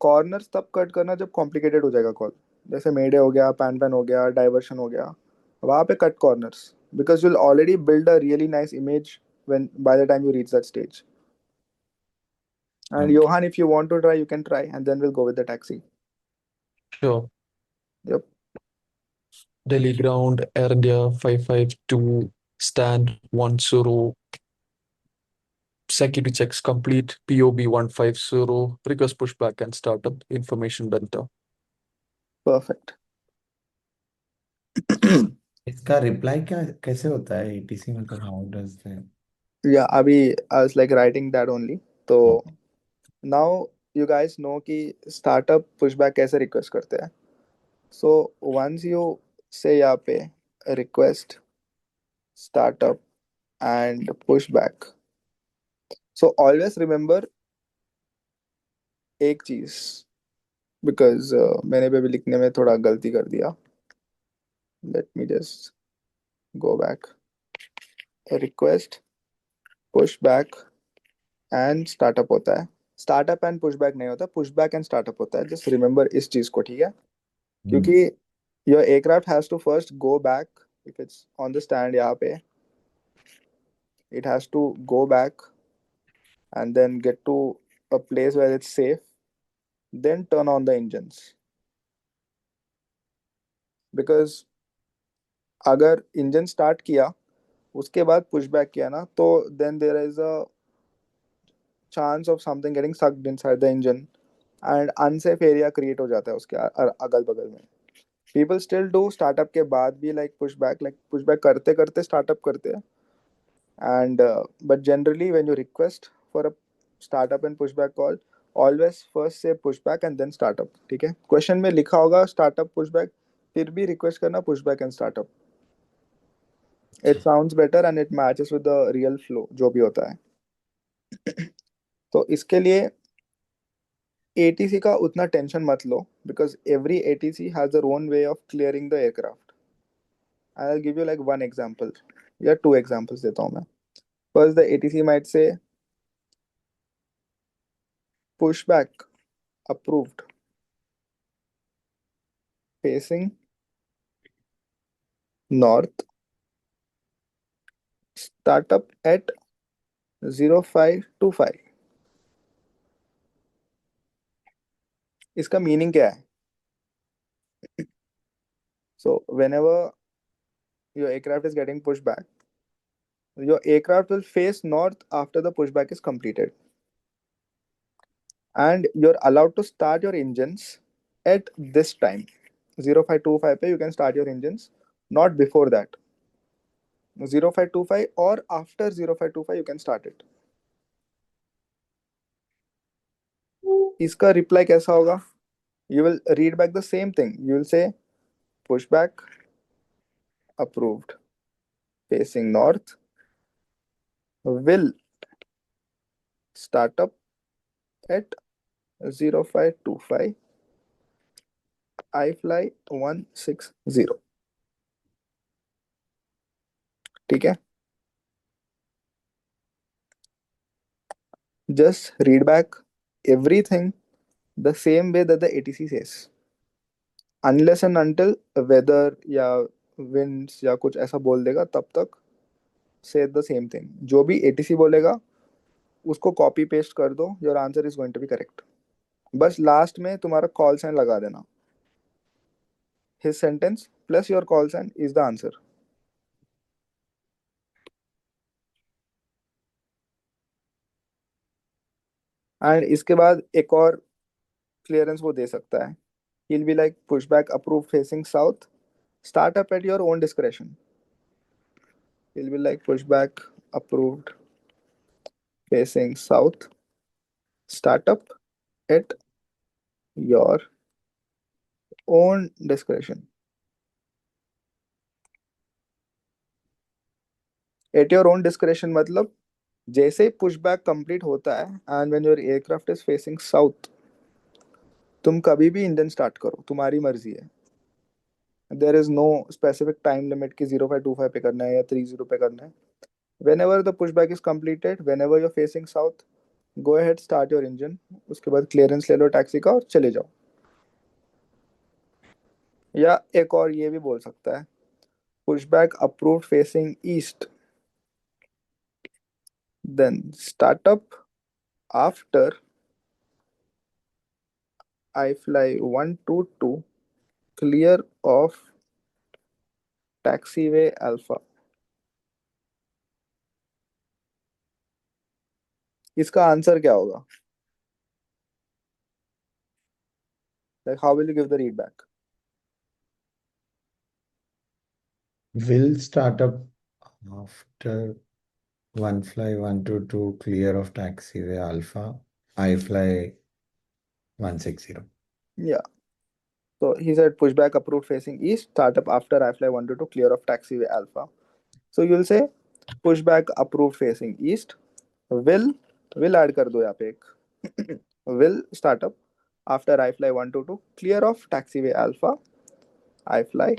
Corners तब cut करना जब complicated हो जाएगा call. जैसे मेडे हो गया, pan हो गया, diversion हो गया. वहाँ पे cut corners, because you'll already build a really nice image by the time you reach that stage. And Okay. Johan, if you want to try, you can try, and then we'll go with the taxi. Sure. Yep. Delhi ground, Air India 552, stand 10. security checks complete. POB 150. Request pushback and startup. Information benta. Perfect. इसका reply क्या कैसे होता है ATC मतलब how does Yeah, अभी I was like writing that only. तो now you guys know कि startup pushback कैसे request करते हैं. So once you say यहाँ पे request startup and pushback, so always remember एक चीज, because मैंने भी अभी लिखने में थोड़ा गलती कर दिया. Let me just go back. Request pushback and startup होता है. Startup and pushback नहीं होता, pushback and startup होता है. Just remember इस चीज को, ठीक है? क्योंकि your aircraft has to first go back. If it's on the stand यहाँ पे, it has to go back and then get to a place where it's safe, then turn on the engines. Because अगर engine start किया उसके बाद pushback किया ना, तो then there is a chance of something getting sucked inside the engine and unsafe area create हो जाता है उसके अगल बगल में. People still do startup के बाद भी like pushback करते करते startup करते हैं. And but generally when you request for a startup and pushback call, always first say pushback and then startup. ठीक है? Question में लिखा होगा startup pushback, फिर भी request करना pushback and startup. It sounds better and it matches with the real flow जो भी होता है. तो इसके लिए ATC का उतना टेंशन मत लो, because every ATC has their own way of clearing the aircraft. I'll give you like one example या two examples देता हूँ मैं. First, the ATC might say pushback approved facing north, startup at 0525. इसका meaning क्या है? So whenever your aircraft is getting pushed back, your aircraft will face north after the pushback is completed, and you're allowed to start your engines at this time 0525 पे you can start your engines, not before that. 0525 or after 0525 you can start it. इसका reply कैसा होगा? You will read back the same thing. You will say pushback approved facing north will start up at 0525 I fly 160. ठीक है? Just read back everything the same way that the ATC says, unless and until weather या winds या कुछ ऐसा बोल देगा, तब तक say the same thing. जो भी ATC बोलेगा उसको कॉपी पेस्ट कर दो, your answer is going to be correct. बस लास्ट में तुम्हारा कॉल साइन लगा देना. His sentence plus your call sign is the answer. And इसके बाद एक और क्लियरेंस वो दे सकता है. He'll be like pushback approved facing south, start up at your own discretion. He'll be like pushback approved facing south, start up at your own discretion. At your own discretion मतलब जैसे ही pushback complete होता है and when your aircraft is facing south, तुम कभी भी engine start करो, तुम्हारी मर्जी है. There is no specific time limit कि 0525 पे करना है या 30 पे करना है. whenever the pushback is completed, whenever you're facing south, go ahead, start your engine. उसके बाद क्लियरेंस ले लो टैक्सी का और चले जाओ. या एक और ये भी बोल सकता है pushback approved facing east, then start up after I fly 122 clear of taxiway alpha. इसका आंसर क्या होगा? Like how will you give the read back? Will start up after one fly 122 clear of taxiway alpha. I fly 160. Yeah. So he said pushback approved facing east, startup after I fly 122 clear of taxiway alpha. So you'll say pushback approved facing east. Will add कर दो यहाँ पे एक will startup after I fly 122 clear of taxiway alpha I fly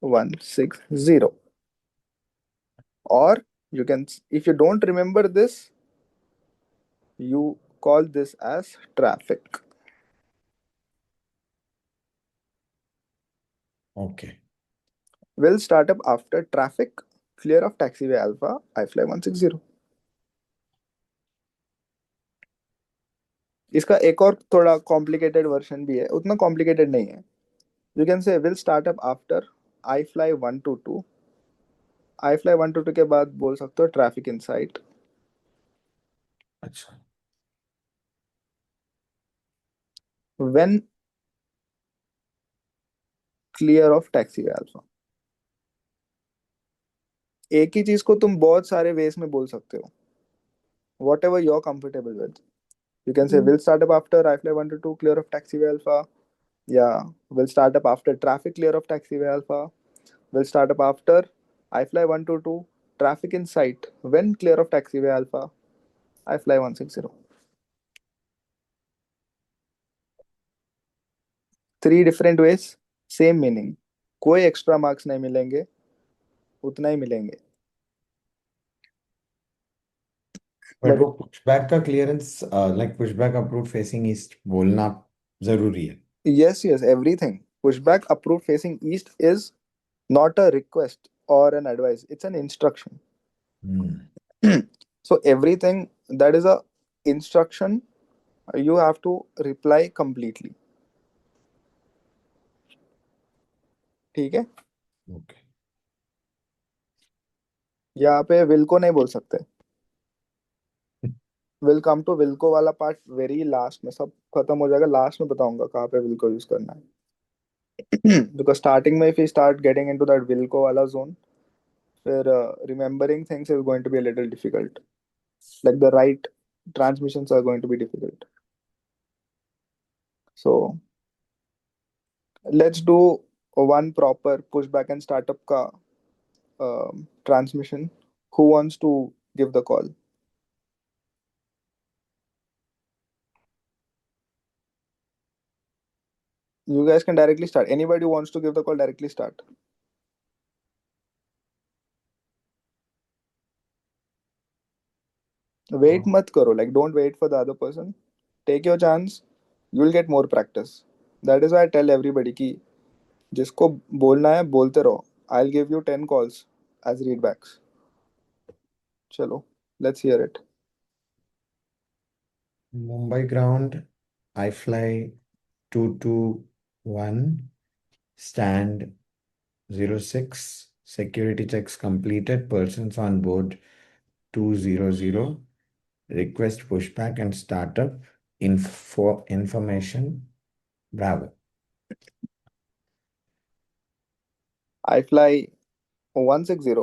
160. Or you can, if you don't remember this, you call this as traffic. Okay. Will startup after traffic clear of taxiway alpha I fly 160. इसका एक और थोड़ा complicated version भी है, उतना complicated नहीं है. You can say will startup after I fly 122. I fly 122 के बाद बोल सकते हो ट्रैफिक इन साइट. अच्छा. When clear of taxiway alpha. एक ही चीज को तुम बहुत सारे वेज में बोल सकते हो, whatever you are comfortable with. You can say will startup after I fly 122 clear of taxiway alpha, या will startup after traffic clear of taxiway alpha, will start up after I fly 122 traffic in sight when clear of taxiway alpha I fly 160. 3 different ways, same meaning. कोई extra marks नहीं मिलेंगे, उतना ही मिलेंगे. But But वो pushback का clearance like pushback approve facing east बोलना जरूरी है. yes, everything pushback approved facing east is not a request or an advice, it's an instruction. So everything that is a instruction you have to reply completely. ठीक है. Okay. यहाँ पे will को नहीं बोल सकते. विल कम टू विल को वाला पार्ट वेरी लास्ट में, सब खत्म हो जाएगा, लास्ट में बताऊंगा कहाँ पे विल को यूज करना है. बिकॉज स्टार्टिंग में if you start getting into that will को वाला जोन, फिर remembering things is going to be a little difficult. Like the right transmissions are going to be difficult. So let's do one proper push back and startup का transmission. Who wants to give the call? You guys can directly start. Anybody who wants to give the call, directly start. Wait mat karo. Like, don't wait for the other person. Take your chance. You'll get more practice. That is why I tell everybody कि जिसको बोलना है बोलते रहो. I'll give you 10 calls as readbacks. चलो, let's hear it. Mumbai ground, I fly 221, stand 06, security checks completed, persons on board 200, request pushback and startup, information, Bravo. I fly 160.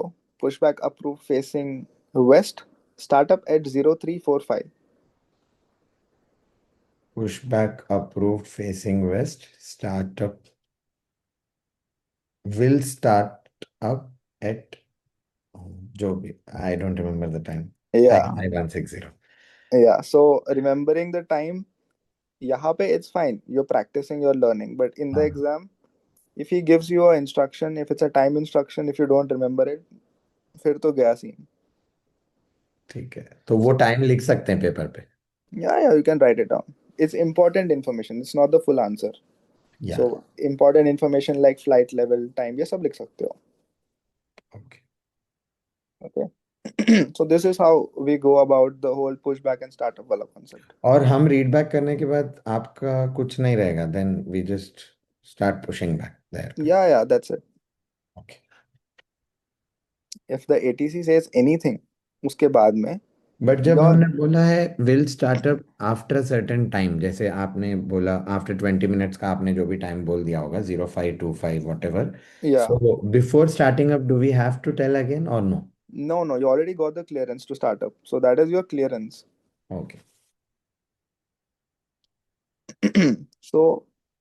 Pushback approved facing west. Startup at 0345. Pushback approved facing west, startup will start up at Joby. I don't remember the time. Yeah. 160. Yeah. So remembering the time, यहाँ पे it's fine. You're practicing, you're learning. But in the exam, if he gives you an instruction, if it's a time instruction, if you don't remember it, फिर तो गया scene. ठीक है, तो वो time लिख सकते हैं पेपर पे. Yeah, you can write it down. It's important information. It's not the full answer. Yeah. So important information like flight level, time, ये सब लिख सकते हो. Okay. Okay. So this is how we go about the whole pushback and startup वाला concept. और हम read back करने के बाद आपका कुछ नहीं रहेगा, then we just start pushing back there. Yeah, that's it. Okay. If the ATC says anything, उसके बाद में बट जब Your हमने बोला है will startup after certain time, जैसे आपने बोला आफ्टर 20 मिनट्स का आपने जो भी टाइम बोल दिया होगा 0525 whatever, yeah, so before starting up do we have to tell again और no? no, you already got the clearance to start up, so that is your clearance. Okay. So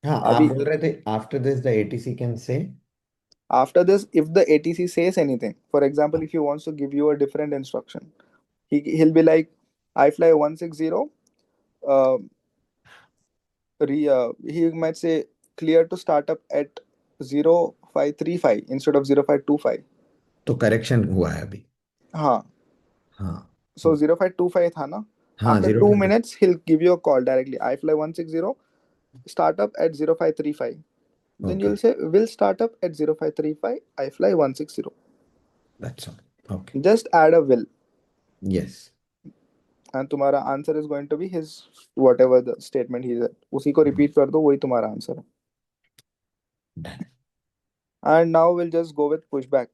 हाँ, आप अभी बोल रहे थे after this the ATC can say. after this, if the ATC says anything, for example, if he wants to give you a different instruction, he'll be like, I fly 160. Uh, he might say clear to start up at 0535 instead of 0525. तो correction हुआ है अभी। हाँ, हाँ so 0525 था ना. हाँ, After 2 05। minutes, he'll give you a call directly. I fly 160, start up at 0535. Then okay, you'll say, will start up at 0535, I fly 160. That's all. Okay, Just add a will, yes, and तुम्हारा answer is going to be his whatever the statement he said. उसी को repeat कर दो, वही तुम्हारा answer है. Done. And now we'll just go with pushback.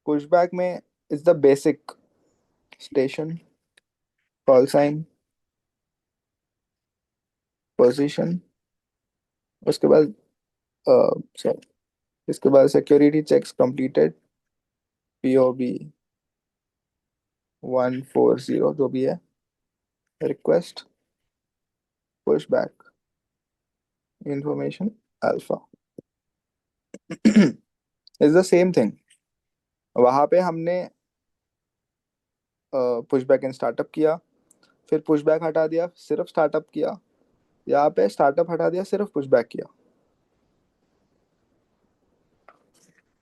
Pushback में is the basic station, call sign, position. उसके बाद sorry, इसके बाद security checks completed, POB 140 जो भी है, request, pushback, information alpha. is the same thing. वहां पे हमने पुशबैक एंड स्टार्टअप किया, फिर पुशबैक हटा दिया, सिर्फ स्टार्टअप किया. यहाँ पे स्टार्टअप हटा दिया, सिर्फ पुशबैक किया.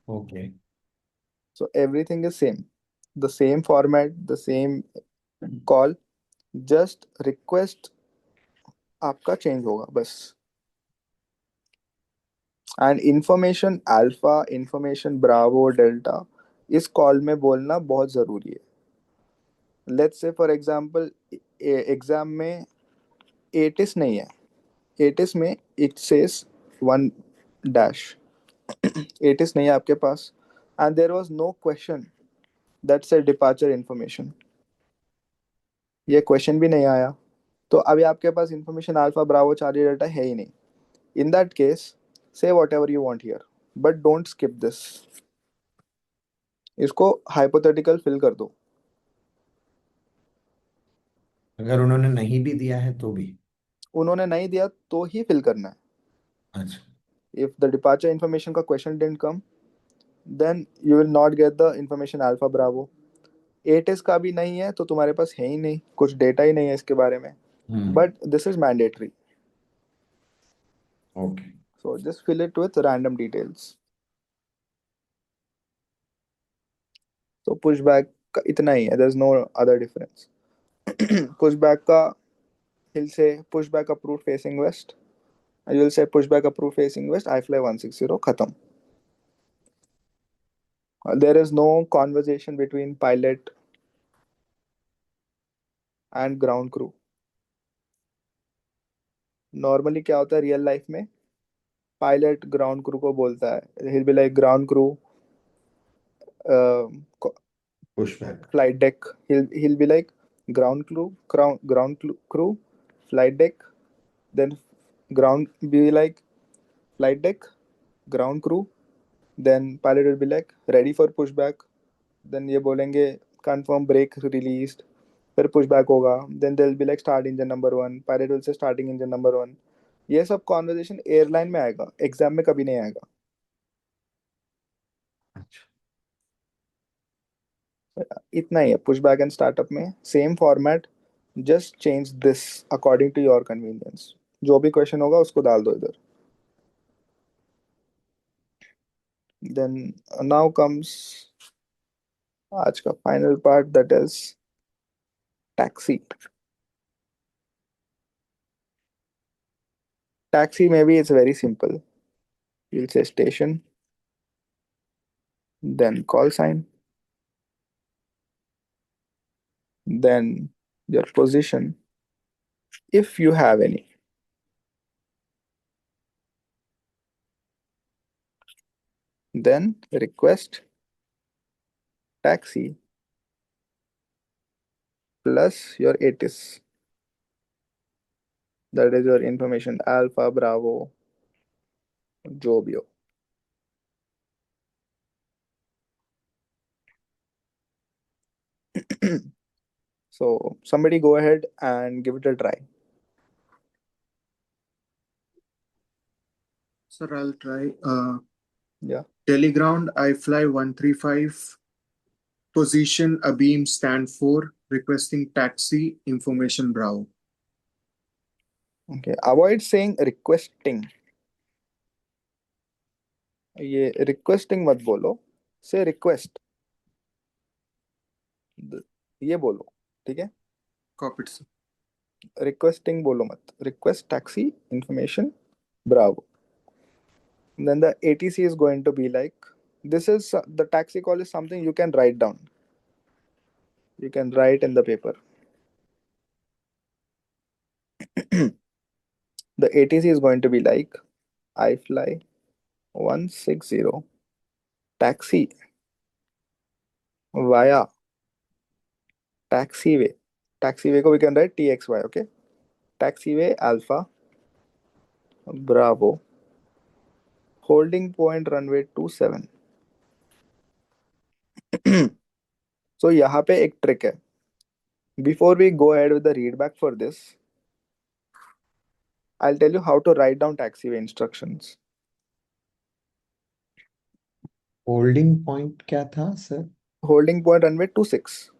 Okay, So everything is same, the same format, the same call, just request आपका चेंज होगा बस. And information alpha, information Bravo, delta इस कॉल में बोलना बहुत ज़रूरी है. Let's say for example exam में एटिस नहीं है, एटिस में इट सेस 1 एटिस नहीं है आपके पास, and there was no question that say departure information, ये क्वेश्चन भी नहीं आया, तो अभी आपके पास information alpha bravo charlie delta है ही नहीं. In that case say whatever you want here, but don't skip this. इसको हाइपोथेटिकल फिल कर दो. अगर उन्होंने नहीं भी दिया है तो भी? उन्होंने नहीं दिया तो ही फिल करना है. अच्छा, If the departure information का question didn't come, then you will not get the information alpha bravo. ATIS का भी नहीं है तो तुम्हारे पास है ही नहीं, कुछ डेटा ही नहीं है इसके बारे में. But this is mandatory, okay, so just fill it with random details. So pushback का इतना ही है, there's no other difference. pushback का he'll say pushback approved facing west. You will say pushback approved facing west, I fly 160, khatam. There is no conversation between pilot and ground crew. Normally क्या होता है real life में, pilot ground crew को बोलता है, he'll be like ground crew, pushback, flight deck. He'll be like ground crew, flight deck. Then ground be like flight deck, ground crew. Then pilot will be like ready for pushback. Then ये बोलेंगे confirm brake released. फिर pushback होगा. Then they'll be like start engine number 1. Pilot will say starting engine number 1. ये सब conversation airline में आएगा, exam में कभी नहीं आएगा. अच्छा, इतना ही है पुशबैक एंड स्टार्टअप में, same format, just change this according to your convenience. जो भी क्वेश्चन होगा उसको डाल दो इधर. देन नाउ कम्स आज का final part, that is taxi. Taxi में भी it's very simple. you'll say station, then call sign, then your position if you have any, then request taxi, plus your ATIS. That is your information alpha, bravo, जो भी हो. So somebody go ahead and give it a try. Sir, I'll try. Yeah. Teleground, I fly 135. Position, Abeam, stand 4. Requesting taxi, information, Bravo. Okay. Avoid saying requesting. ये requesting मत बोलो. Say request. ये बोलो. ठीक है. Copied, sir. Requesting बोलो मत. Request taxi information bravo. And then the ATC is going to be like, this is the taxi call is something you can write down. You can write in the paper. The ATC is going to be like, I fly 160 taxi via taxiway. Taxiway ko we can write TXY, okay? Taxiway alpha bravo holding point runway 27. So यहाँ पे एक trick है. Before we go ahead with the readback for this, I'll tell you how to write down taxiway instructions. Holding point क्या था sir? Holding point runway 26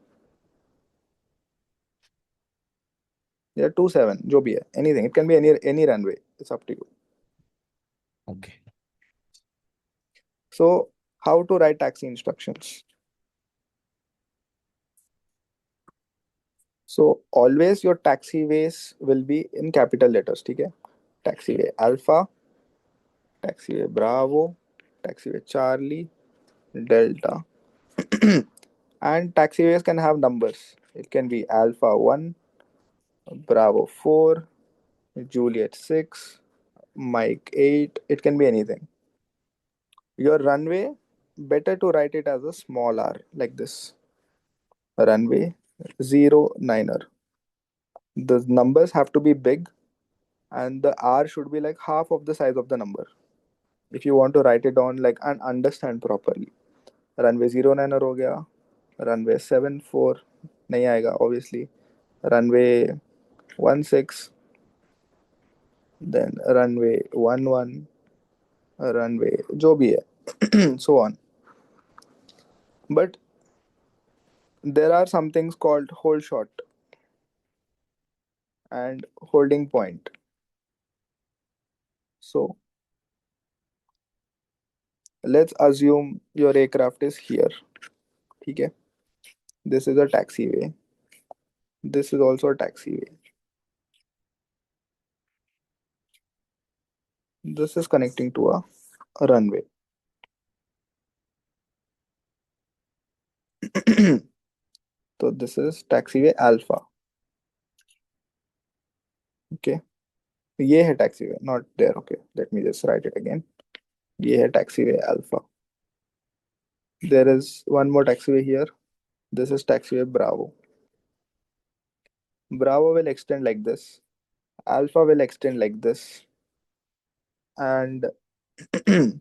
या 27 जो भी है, anything, it can be any runway, it's up to you. Okay. So how to write taxi instructions? So always your taxiways will be in capital letters, ठीक है? Taxiway alpha, taxiway bravo, taxiway charlie, delta. And taxiways can have numbers. It can be alpha 1, bravo 4, Juliet 6, Mike 8. It can be anything. Your runway, better to write it as a small r like this. Runway 09er. The numbers have to be big and the r should be like half of the size of the number. If you want to write it down like and understand properly. Runway 09er हो गया. Runway 74 नहीं आएगा obviously. Runway 16, then runway 11, runway जो भी है, so on. But there are some things called hold shot and holding point. So let's assume your aircraft is here. Okay, this is a taxiway. This is also a taxiway. This is connecting to a runway. So this is taxiway alpha. Okay, ये है taxiway, not there. Okay, let me just write it again. ये है taxiway alpha. There is one more taxiway here. This is taxiway bravo. Bravo will extend like this. Alpha will extend like this. And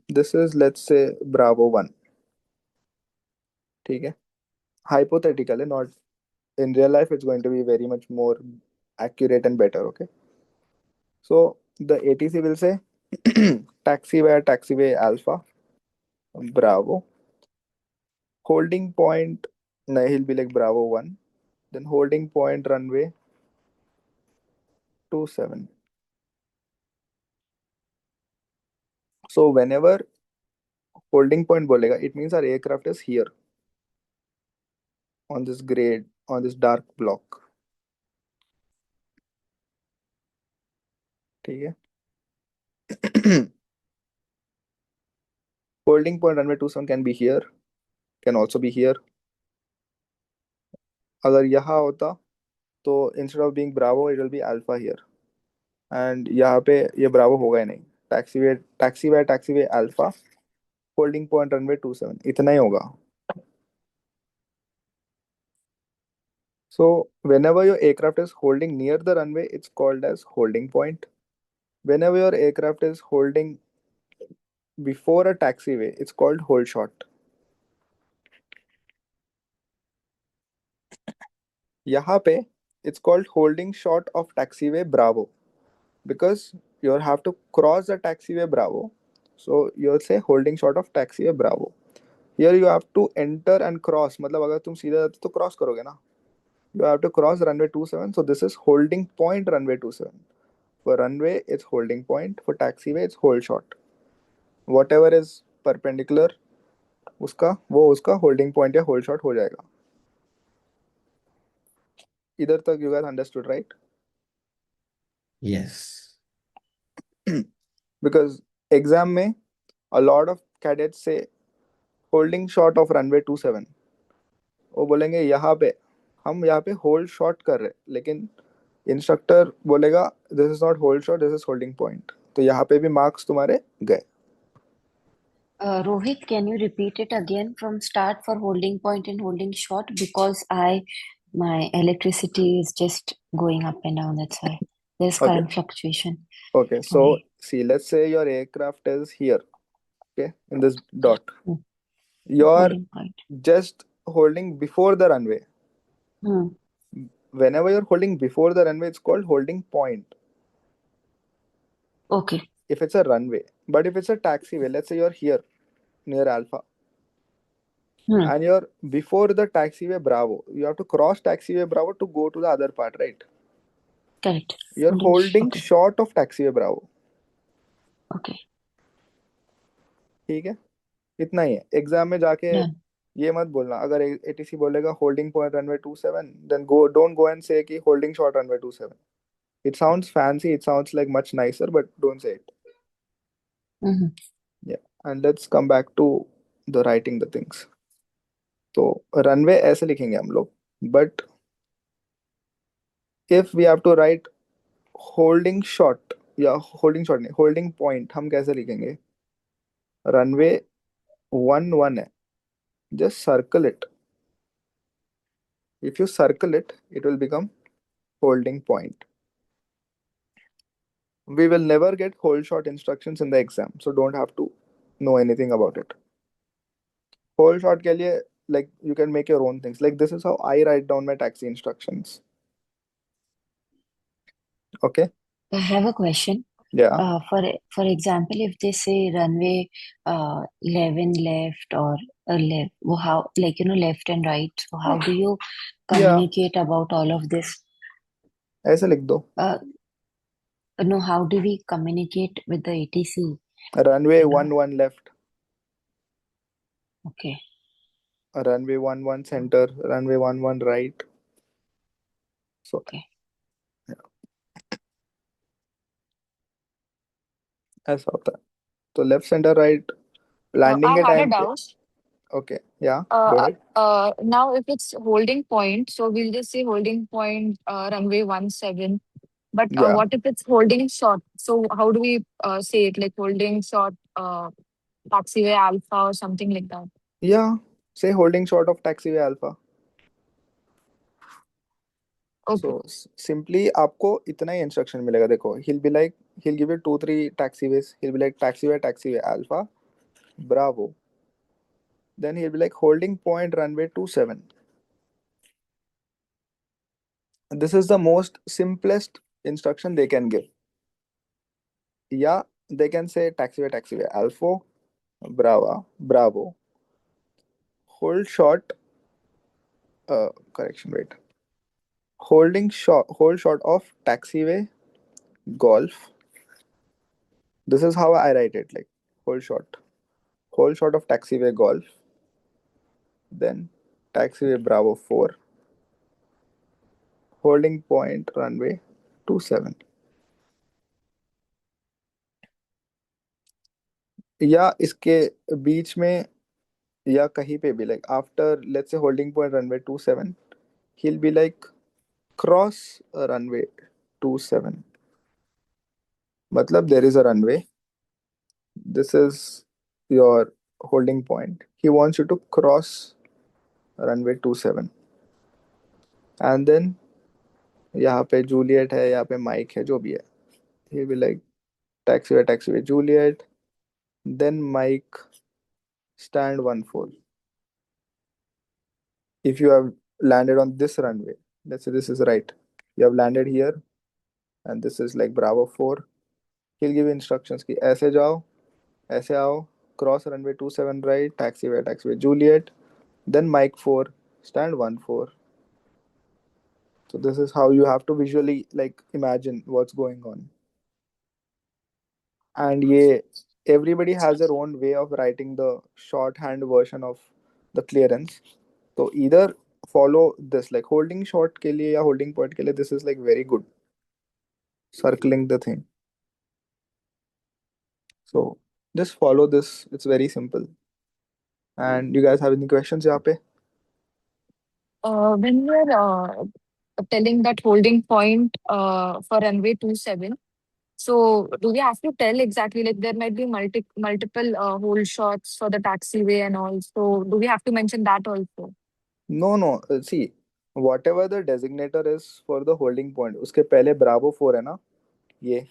this is, let's say, bravo 1. ठीक है? Hypothetical, not in real life, it's going to be very much more accurate and better. Okay. So the ATC will say taxiway alpha bravo holding point. No, he'll be like bravo 1, then holding point runway 27. So whenever holding point bolega, it means our aircraft is here on this grade, on this dark block. ठीक है? Holding point runway 27 can be here, can also be here. अगर यहाँ होता तो instead of being bravo it will be alpha here, and यहाँ पे ये bravo होगा ही नहीं. taxiway alpha holding point runway 27 इतना ही होगा. So whenever your aircraft is holding near the runway, it's called as holding point. Whenever your aircraft is holding before a taxiway, it's called hold short. यहाँ पे it's called holding short of taxiway Bravo because you have to cross the taxiway Bravo. So you'll say holding short of taxiway Bravo. Here you have to enter and cross. मतलब अगर तुम सीधा जाते तो cross करोगे ना. You have to cross runway 27. So this is holding point runway 27. For runway, it's holding point. For taxiway, it's hold short. Whatever is perpendicular, उसका holding point या hold short हो जाएगा. इधर तक you guys understood, right? Yes. Because exam में a lot of cadets say holding short of runway 27. वो बोलेंगे यहाँ पे हम यहाँ पे hold short कर रहे, लेकिन इंस्ट्रक्टर बोलेगा this is not hold short, this is holding point. तो यहाँ पे भी मार्क्स तुम्हारे गए. Rohit, can you repeat it again from start for holding point and holding short? Because my electricity is just going up and down. That's why there's Okay. current fluctuation. Okay, so see, let's say your aircraft is here, okay, in this dot. You're Holding point. just holding before the runway. Whenever you're holding before the runway, it's called holding point. Okay. If it's a runway, but if it's a taxiway, let's say you're here near Alpha, and you're before the taxiway Bravo, you have to cross taxiway Bravo to go to the other part, right? Correct. You're holding okay. short of taxiway Bravo. Okay. ठीक है, इतना ही है. Exam में जाके Done. ये मत बोलना. अगर एटीसी बोलेगा holding point runway 27, then don't go and say कि holding short runway 27. It sounds fancy, it sounds like much nicer, but don't say it. Yeah, and let's come back to the writing the things. तो runway ऐसे लिखेंगे हम लोग, but if we have to write holding short या holding point, हम कैसे लिखेंगे? Runway 1 है, just circle it. If you circle it, it will become holding point. We will never get hold short instructions in the exam, so don't have to know anything about it. Hold short के लिए, like, you can make your own things. Like, this is how I write down my taxi instructions. Okay. I have a question. Yeah. For example, if they say runway 11 left or left, how, like, left and right, so how do you communicate about all of this? ऐसे लिख दो. No, how do we communicate with the ATC? Runway 11 left. Okay. Runway 11 center. Runway 11 right. So. Okay. ऐसा होता है. तो left centre right landing के I had a time पे. doubt. Okay. Yeah. Go ahead. Now if it's holding point, so we'll just say holding point runway 17. But Yeah. what if it's holding short? So how do we say it? Like holding short taxiway alpha or something like that? Yeah. Say holding short of taxiway alpha. Okay. So simply आपको इतना ही instruction मिलेगा. देखो, he'll give you 2-3 taxiways. He'll be like taxiway alpha Bravo. Then he'll be like holding point runway 27. This is the most simplest instruction they can give. Yeah, they can say taxiway alpha Bravo. Hold short. Correction. Wait. Hold short of taxiway golf. This is how I write it, like hold short of taxiway golf, then taxiway Bravo 4, holding point runway 27. या इसके बीच में या कहीं पे भी, like after let's say holding point runway 27, he'll be like cross runway 27. मतलब there is a runway, this is your holding point, he wants you to cross runway 27. And then यहाँ पे जूलियट है, यहाँ पे माइक है, जो भी है, he will like taxiway Juliet, then Mike, stand 1-4. If you have landed on this runway, let's say this is right, you have landed here and this is like Bravo 4, he'll give you instructions कि ऐसे जाओ, ऐसे आओ, cross runway 27 right, taxiway Juliet, then Mike 4, stand 1-4. So this is how you have to visually like imagine what's going on. And yeah, everybody has their own way of writing the shorthand version of the clearance. So either follow this, like holding short के लिए या holding point के लिए, this is like very good, circling the thing. So just follow this, it's very simple. And you guys have any questions यहाँ पे? When you're telling that holding point for runway 27, so do we have to tell exactly, like there might be multiple hold shots for the taxiway and all, so do we have to mention that also? No, see, whatever the designator is for the holding point, उसके पहले Bravo 4 है ना, ये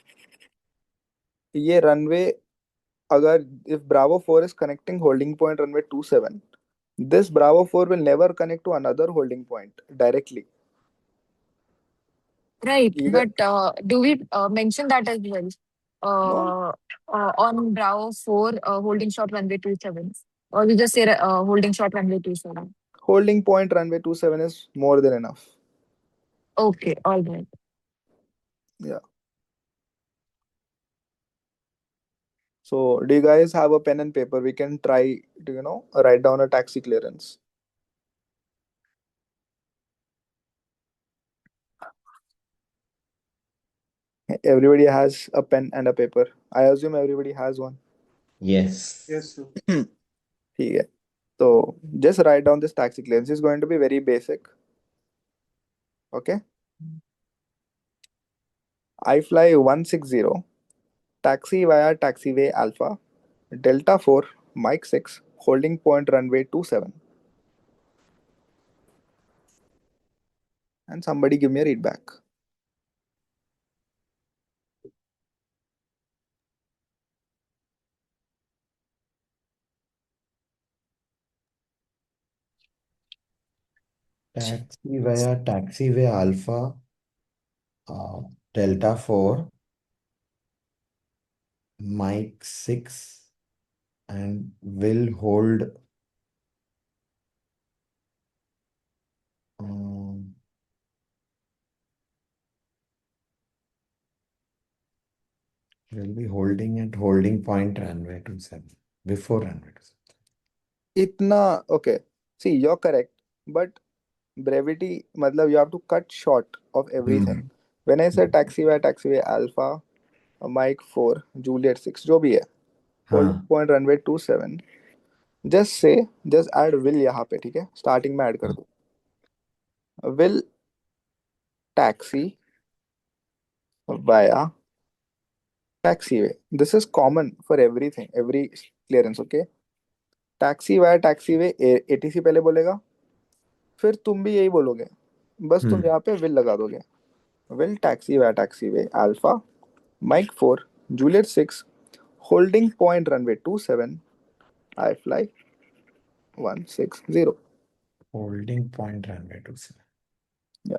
runway, अगर if Bravo 4 is connecting holding point runway 27, this Bravo 4 will never connect to another holding point directly. Right, Either but do we mention that as well? no, On Bravo 4, holding short runway 27. Or we just say holding short runway 27. holding point runway 27 is more than enough. Okay, all right. Yeah. So do you guys have a pen and paper? We can try to write down a taxi clearance. Everybody has a pen and a paper. I assume everybody has one. Yes. Yes, sir. ठीक है. So just write down this taxi clearance. It's going to be very basic. Okay. I fly 160, taxi via taxiway Alpha, Delta 4, Mike 6, holding point runway 27. And somebody give me a read back. Taxiway Alpha, Delta 4, Mike 6, and will hold will be holding at holding point runway 27, before runway 27. Itna, okay. See, you're correct. But brevity, matlab you have to cut short of everything. When I say taxiway Alpha, Mike 4, Juliet 6, जो भी है, holding point runway 27, just add will यहाँ पे, ठीक है? Starting में add कर दो. Will taxi via taxiway. This is common for everything, every clearance, okay? Taxi via taxiway, ATC पहले बोलेगा, फिर तुम भी यही बोलोगे, बस तुम यहाँ पे will लगा दोगे. Will taxi via taxiway Alpha, Mike 4, Juliet 6, holding point runway 27, I fly 160. Holding point runway 27. Yeah.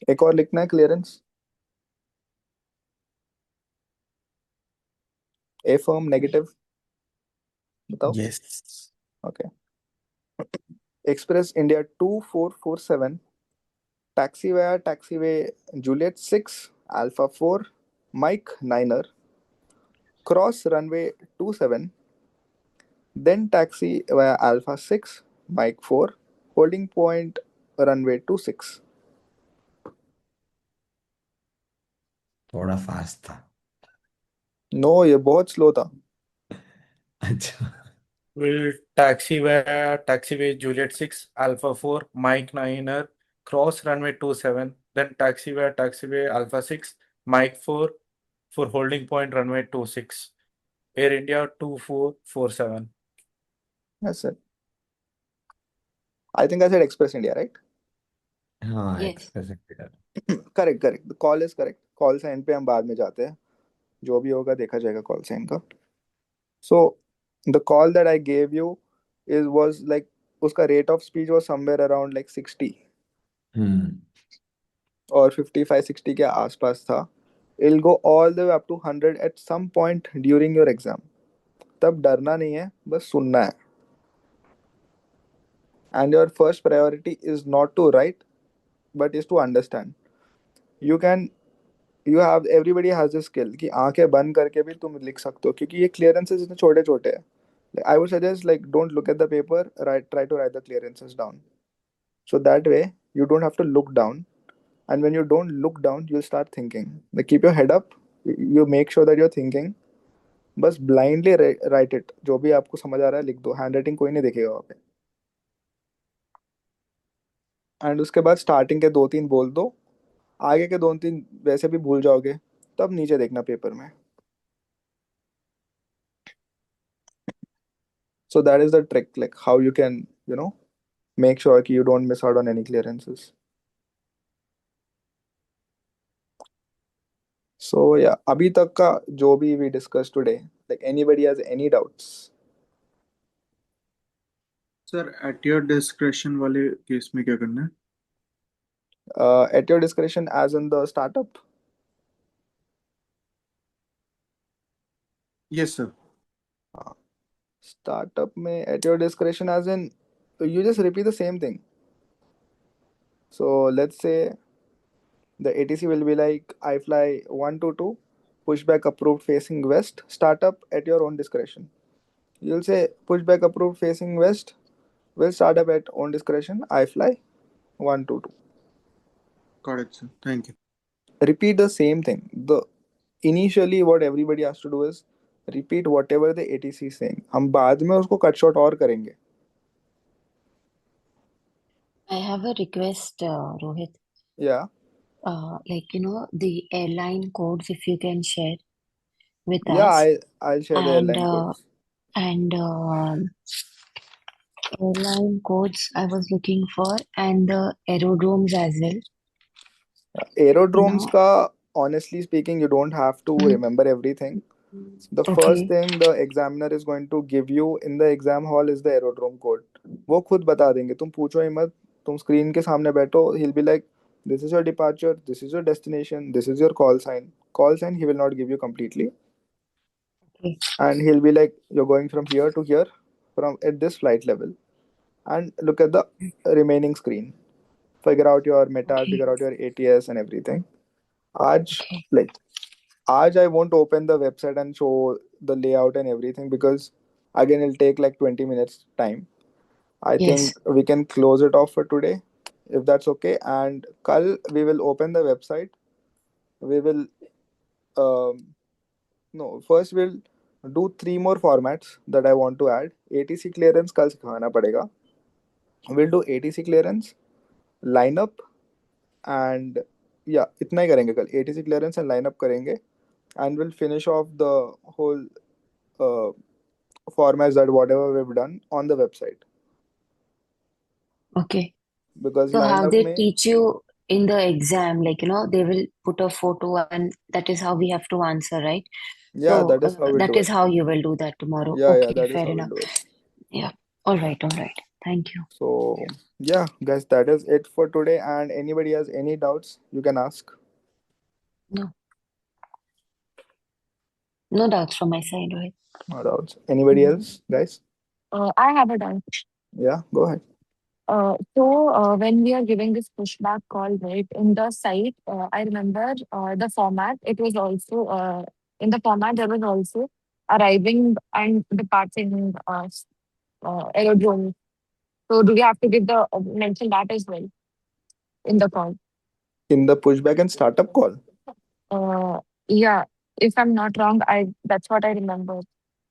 एक और लिखना है क्लियरेंस. A firm negative. बताओ. Yes. Okay. Express India 2447, taxi via taxiway Juliet 6, Alpha 4, Mike 9er, cross runway 27, then taxi via Alpha 6, Mike 4, holding point runway 26. थोड़ा fast था. No, ये बहुत slow था. अच्छा. Will taxiway Juliet 6, Alpha 4, Mike 9er, cross runway 27, then taxiway Alpha 6, Mike 4 for holding point runway 26, Air India 2447. That's it. I think I said Express India, right? हाँ Yes. Express India correct correct, call is correct. Call sign पे हम बाद में जाते हैं, जो भी होगा देखा जाएगा कॉल साइन का. So the call that I gave you is was like, उसका rate of speech was somewhere around like 60 और 55-60 के आसपास था. It'll go all the way up to 100 at some point during your exam. तब डरना नहीं है, बस सुनना है. And your first priority is not to write, but is to understand. You can, you have, everybody has this skill कि आंखें बंद करके भी तुम लिख सकते हो, क्योंकि ये clearances इतने छोटे छोटे हैं. Like, I would suggest, like, don't look at the paper, try to write the clearances down. So that way you don't have to look down, and when you don't look down, you'll start thinking. Like, keep your head up. You make sure that you're thinking. बस blindly right it, जो भी आपको समझ आ रहा है लिख दो. Hand writing कोई नहीं देखेगा वहाँ पे. एंड उसके बाद स्टार्टिंग के 2-3 बोल दो, आगे के 2-3 वैसे भी भूल जाओगे, तब नीचे देखना पेपर में. So that is the trick, like how you can, make sure कि you don't miss out on any clearances. So yeah, अभी तक का जो भी we discussed today, like anybody has any doubts? Sir at your discretion वाले case में क्या करना है? At your discretion as in the startup? Yes sir. Startup में at your discretion as in, you just repeat the same thing. So let's say the ATC will be like, I fly 122, pushback approved facing west, startup at your own discretion. You'll say pushback approved facing west, will start up at own discretion, I fly 122. Got it, sir. Thank you. Repeat the same thing. The initially what everybody has to do is repeat whatever the ATC is saying. हम बाद में उसको cut short और करेंगे. I have a request, Rohit. Yeah. Like, the airline codes, if you can share with Yeah, us. I'll share the And airline codes. Airline codes I was looking for, and the aerodromes as well. Aerodromes ka, honestly speaking, you don't have to remember everything. The first Okay. thing the examiner is going to give you in the exam hall is the aerodrome code. वो खुद बता देंगे, तुम पूछो ही मत. तुम screen के सामने बैठो, he'll be like, this is your departure, this is your destination, this is your call sign. Call sign he will not give you completely. Okay. And he'll be like, you're going from here to here, from at this flight level, and look at the remaining screen. Figure out your metas, Okay. figure out your ATS and everything. Aaj, Okay. like, Aaj I won't open the website and show the layout and everything, because again it'll take like 20 minutes time. I Yes. think we can close it off for today, if that's okay. And kal we will open the website. We will no, first we'll do 3 more formats that I want to add. ATC clearance kal sikhana padega. We'll do ATC clearance, lineup, and yeah, इतना ही करेंगे कल. ATC clearance and lineup करेंगे, and we'll finish off the whole uh, formats that whatever we've done on the website. Okay. Because So how lineup they में, teach you in the exam, like, they will put a photo and that is how we have to answer, right? yeah, So that is how we'll that do is it. how you will do that tomorrow. Yeah, Okay, that is fair how we'll enough. do it. Yeah. All right, all right. Thank you. So yeah, guys, that is it for today. And anybody has any doubts, you can ask. No. No doubts from my side, right? No doubts. Anybody else, guys? I have a doubt. Yeah, go ahead. So when we are giving this pushback call, right, in the site, I remember the format. It was also in the format there was also arriving and departing aerodrome. So do we have to give the mention that as well in the call? In the pushback and startup call. Uh, yeah, if I'm not wrong, I that's what I remember.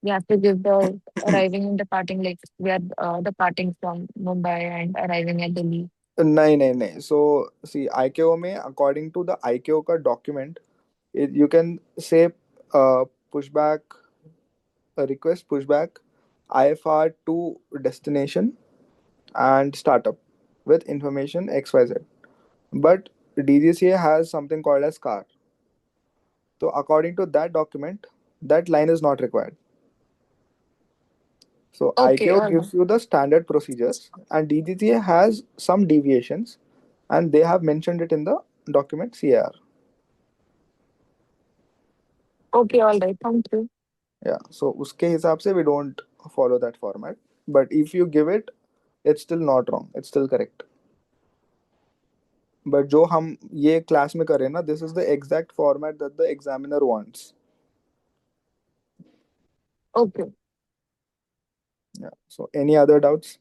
We have to give the arriving and departing, like we are departing from Mumbai and arriving at Delhi. नहीं. So see, IKO में, according to the IKO का document, you can say pushback, request pushback, IFR to destination and startup with information XYZ. But DGCA has something called as CAR. So according to that document, that line is not required. So Okay, ICAO all right. gives you the standard procedures, and DGCA has some deviations, and they have mentioned it in the document CAR. Okay, all right. Thank you. Yeah. So uske hisab se we don't follow that format. But if you give it, it's still not wrong. It's still correct. But जो हम ये class में करें ना, this is the exact format that the examiner wants. Okay. Yeah. So any other doubts?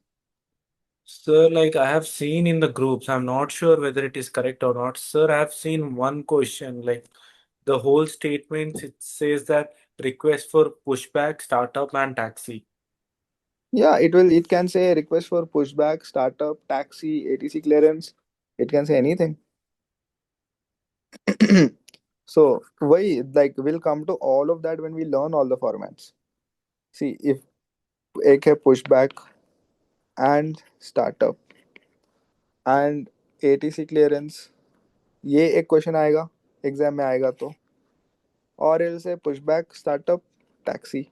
Sir, like I have seen in the groups, I'm not sure whether it is correct or not. Sir, I have seen one question, like the whole statement, it says that request for pushback, startup, and taxi. Yeah, it can say request for pushback, startup, taxi, ATC clearance. It can say anything. So why, like, we'll come to all of that when we learn all the formats. See, if एक है pushback and startup and ATC clearance, ये एक question आएगा exam में आएगा तो, और इल से pushback, startup, taxi.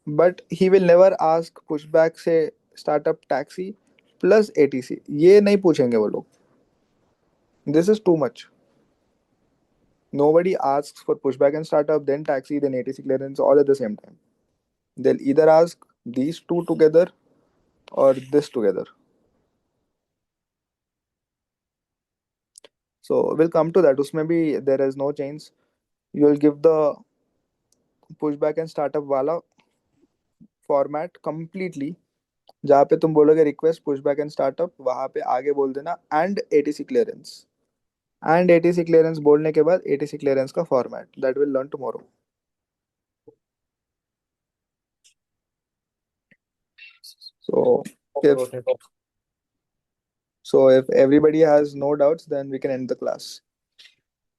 But he will never ask pushback से startup, taxi plus ATC. ये नहीं पूछेंगे वो लोग. This is too much. Nobody asks for pushback and startup, then taxi, then ATC clearance all at the same time. They'll either ask these two together or this together. So we'll come to that. Usme bhi there is no change. You'll give the pushback and startup wala format completely. जहाँ पे तुम बोलोगे request pushback and startup, वहाँ पे आगे बोल देना and ATC clearance. And ATC clearance बोलने के बाद एटीसी क्लियरेंस का format that will learn tomorrow. So if Okay. so if everybody has no doubts, then we can end the class.